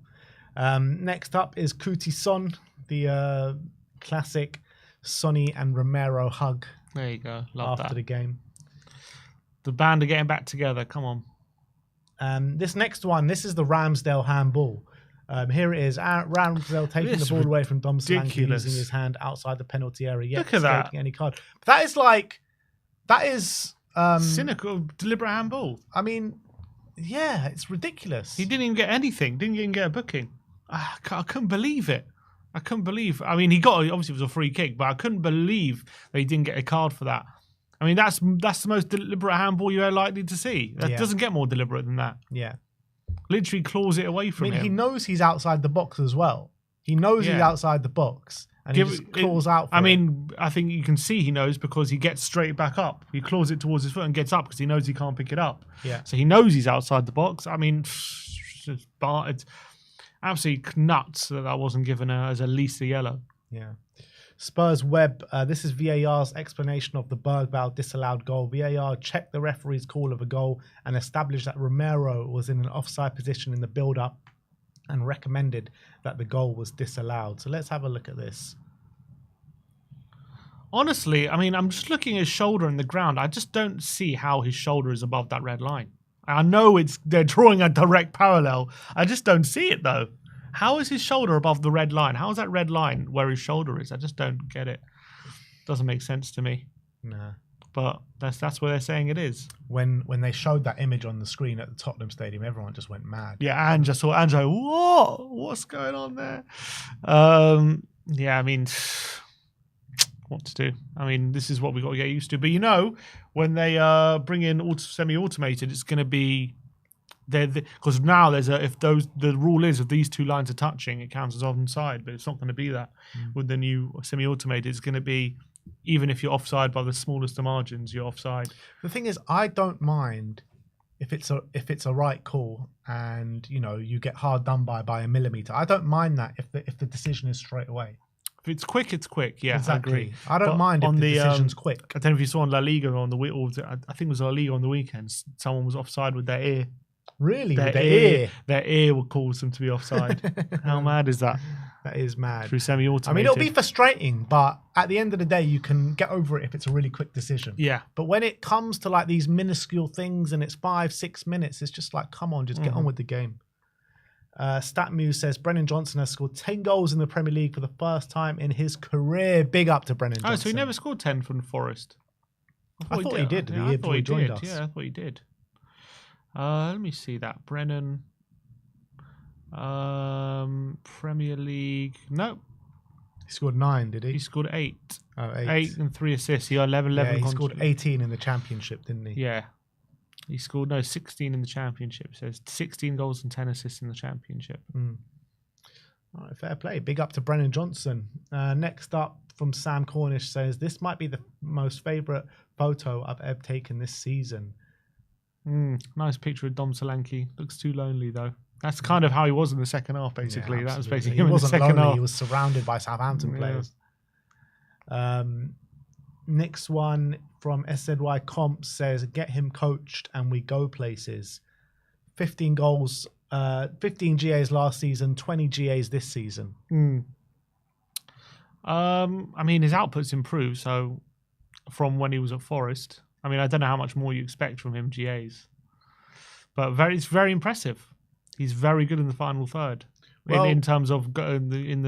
Next up is Kuti Son, the classic Sonny and Romero hug. There you go. Love that. After the game. The band are getting back together. Come on. This next one, this is the Ramsdale handball. Here it is. Ramsdale taking the ball away from Dom Solanke using his hand outside the penalty area. Yet Look at that. Any card. But that is cynical, deliberate handball. I mean, yeah, it's ridiculous. He didn't even get anything. Didn't even get a booking. I couldn't believe it. I mean, he got, obviously it was a free kick, but I couldn't believe that he didn't get a card for that. I mean, that's the most deliberate handball you're likely to see. That doesn't get more deliberate than that. Yeah. Literally claws it away from him. He knows he's outside the box as well. He knows he's outside the box, and he just claws out for it. I think you can see he knows because he gets straight back up. He claws it towards his foot and gets up because he knows he can't pick it up. Yeah. So he knows he's outside the box. I mean, it's absolutely nuts that wasn't given as at least a yellow. Yeah. Spurs Web, this is VAR's explanation of the Bergvall disallowed goal. VAR checked the referee's call of a goal and established that Romero was in an offside position in the build-up and recommended that the goal was disallowed. So let's have a look at this. Honestly, I mean, I'm just looking at his shoulder in the ground. I just don't see how his shoulder is above that red line. I know they're drawing a direct parallel. I just don't see it, though. How is his shoulder above the red line? How is that red line where his shoulder is? I just don't get it. Doesn't make sense to me. Nah. But that's where they're saying it is. When they showed that image on the screen at the Tottenham Stadium, everyone just went mad. Yeah, and just saw Angelo. Whoa, what's going on there? Yeah, I mean, what to do? I mean, this is what we got to get used to. But you know, when they bring in semi-automated, it's going to be. Because now the rule is if these two lines are touching, it counts as onside, but it's not going to be that with the new semi-automated. It's going to be even if you're offside by the smallest of margins, you're offside. The thing is, I don't mind if it's a right call and you get hard done by a millimeter. I don't mind that if the decision is straight away. If it's quick, it's quick. Yeah, exactly. I agree. I don't mind if the decision's quick. I don't know if you saw on La Liga on the week, or I think it was La Liga on the weekend. Someone was offside with their ear. Really? With their ear? Their ear would cause them to be offside. How mad is that? That is mad. Through semi-automated. I mean, it'll be frustrating, but at the end of the day, you can get over it if it's a really quick decision. Yeah. But when it comes to like these minuscule things and it's 5-6 minutes, it's just like, come on, just get on with the game. StatMuse says Brennan Johnson has scored 10 goals in the Premier League for the first time in his career. Big up to Brennan Johnson. Oh, so he never scored 10 from Forest? I thought he did the year before he joined us. Yeah, I thought he did. Let me see that. Brennan. Premier League. No. He scored 9, did he? He scored 8. Oh, 8. 8 and 3 assists. He got 11. Yeah, he scored 18 in the Championship, didn't he? Yeah. He scored 16 in the Championship. It says 16 goals and 10 assists in the Championship. All right, fair play. Big up to Brennan Johnson. Next up from Sam Cornish says, this might be the most favourite photo I've ever taken this season. Nice picture of Dom Solanke. Looks too lonely, though. That's kind of how he was in the second half, basically. Yeah, that was basically him in the second half. He was surrounded by Southampton players. Next one from SZY Comp says, get him coached and we go places. 15 goals, 15 GAs last season, 20 GAs this season. I mean, his output's improved, so from when he was at Forest. I mean, I don't know how much more you expect from him GAs, but it's very impressive. He's very good in the final third, in terms of in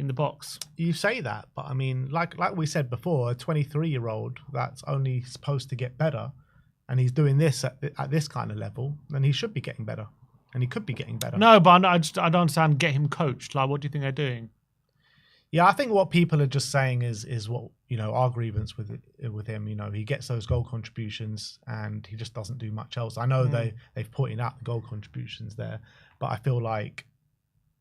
the box. You say that, but I mean, like we said before, a 23-year-old that's only supposed to get better, and he's doing this at this kind of level, then he should be getting better, and he could be getting better. No, but I don't understand. Get him coached. Like, what do you think they're doing? Yeah, I think what people are just saying is what, you know, our grievance with him. You know, he gets those goal contributions and he just doesn't do much else. I know they've pointed out the goal contributions there, but I feel like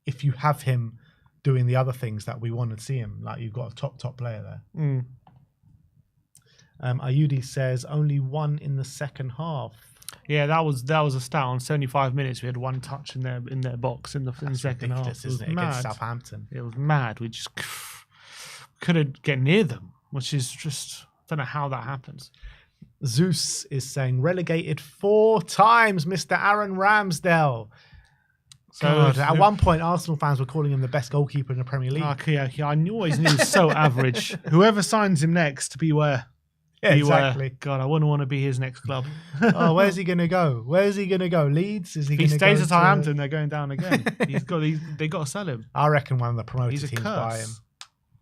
if you have him doing the other things that we want to see him, like you've got a top player there. Ayudi says only one in the second half. Yeah, that was a stat. On 75 minutes, we had one touch in their box in the second half. It was mad. Against Southampton. It was mad. We just couldn't get near them, which is just, I don't know how that happens. Zeus is saying relegated 4 times, Mr. Aaron Ramsdale. So at one point, Arsenal fans were calling him the best goalkeeper in the Premier League. Okay, I always knew he was so average. Whoever signs him next, beware. Yeah, exactly. God, I wouldn't want to be his next club. Oh, where's he going to go? Where's he going to go? Leeds? Is he if going he to stays go at Southampton, they're going down again. They got to sell him. I reckon one of the promoted He's a teams curse. buy him.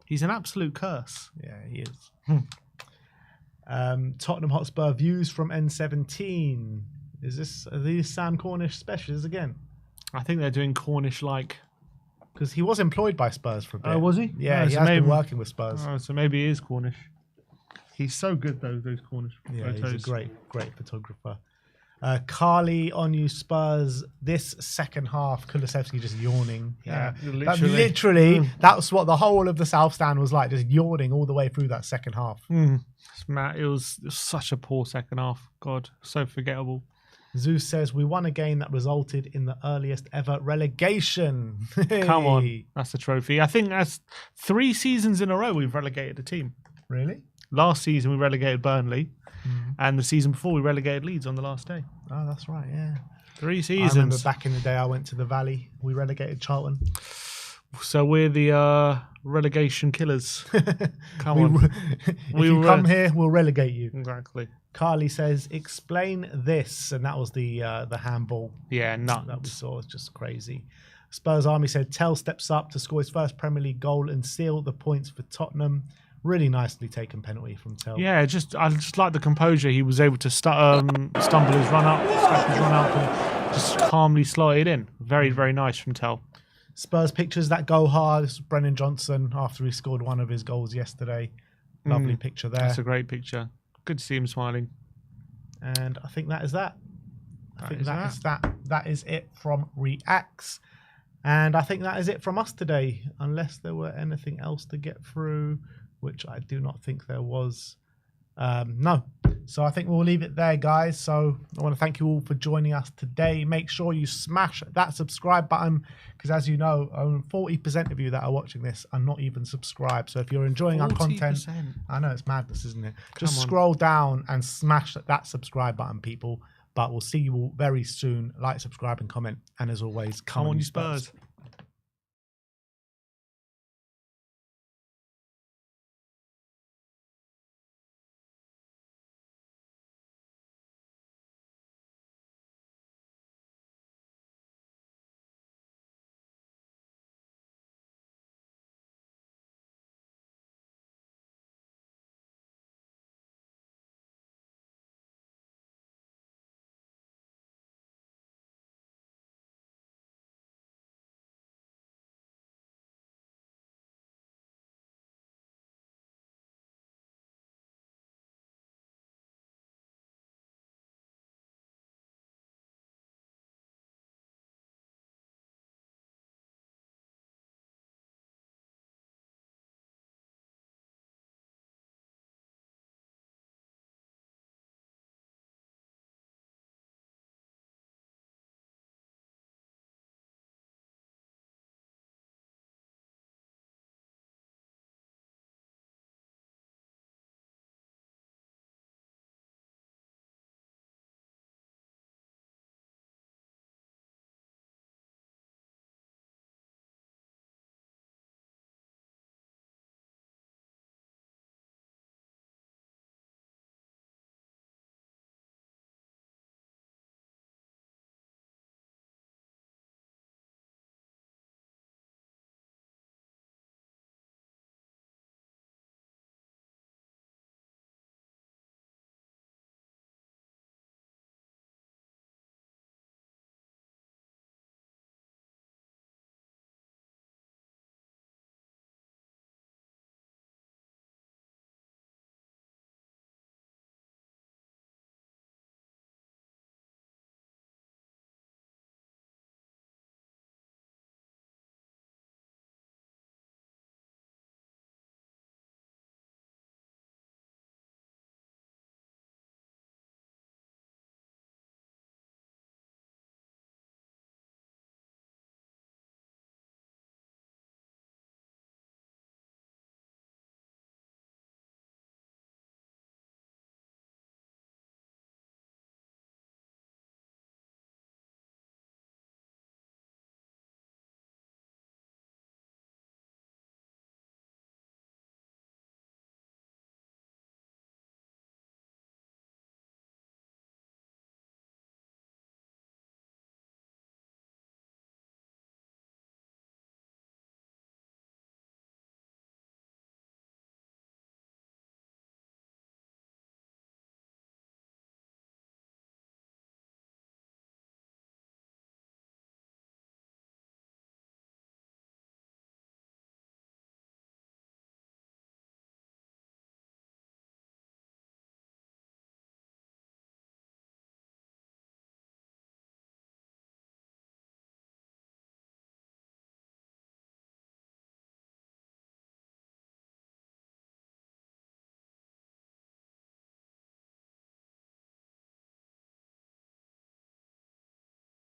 He's an absolute curse. Yeah, he is. Tottenham Hotspur views from N17. Are these Sam Cornish specials again? I think they're doing Cornish-like. Because he was employed by Spurs for a bit. Oh, was he? Yeah, he has been working with Spurs. Oh, so maybe he is Cornish. He's so good, though, those Cornish photos. He's a great photographer. Carly on you Spurs this second half. Kulusevski just yawning. Yeah, literally. That's what the whole of the South Stand was like, just yawning all the way through that second half. It was such a poor second half. God, so forgettable. Zeus says, we won a game that resulted in the earliest ever relegation. Come on, that's the trophy. I think that's 3 seasons in a row we've relegated a team. Really? Last season we relegated Burnley, and the season before we relegated Leeds on the last day. Oh, that's right, yeah. 3 seasons. I remember back in the day I went to the Valley. We relegated Charlton. So we're the relegation killers. Come on. If you come here, we'll relegate you. Exactly. Carly says, explain this. And that was the handball. Yeah, nuts. That we saw. It's just crazy. Spurs Army said, Tell steps up to score his first Premier League goal and seal the points for Tottenham. Really nicely taken penalty from Tell. Yeah, I just like the composure. He was able to stumble his run up, and just calmly slot it in. Very, very nice from Tell. Spurs pictures that go hard. This is Brennan Johnson after he scored one of his goals yesterday. Lovely picture there. That's a great picture. Good to see him smiling. And I think that is that. That is it from Reacts. And I think that is it from us today, unless there were anything else to get through, which I do not think there was. No. So I think we'll leave it there, guys. So I want to thank you all for joining us today. Make sure you smash that subscribe button, because as you know, 40% of you that are watching this are not even subscribed. So if you're enjoying 40%. Our content, I know it's madness, isn't it? Just scroll down and smash that subscribe button, people. But we'll see you all very soon. Like, subscribe, and comment. And as always, come on, you Spurs.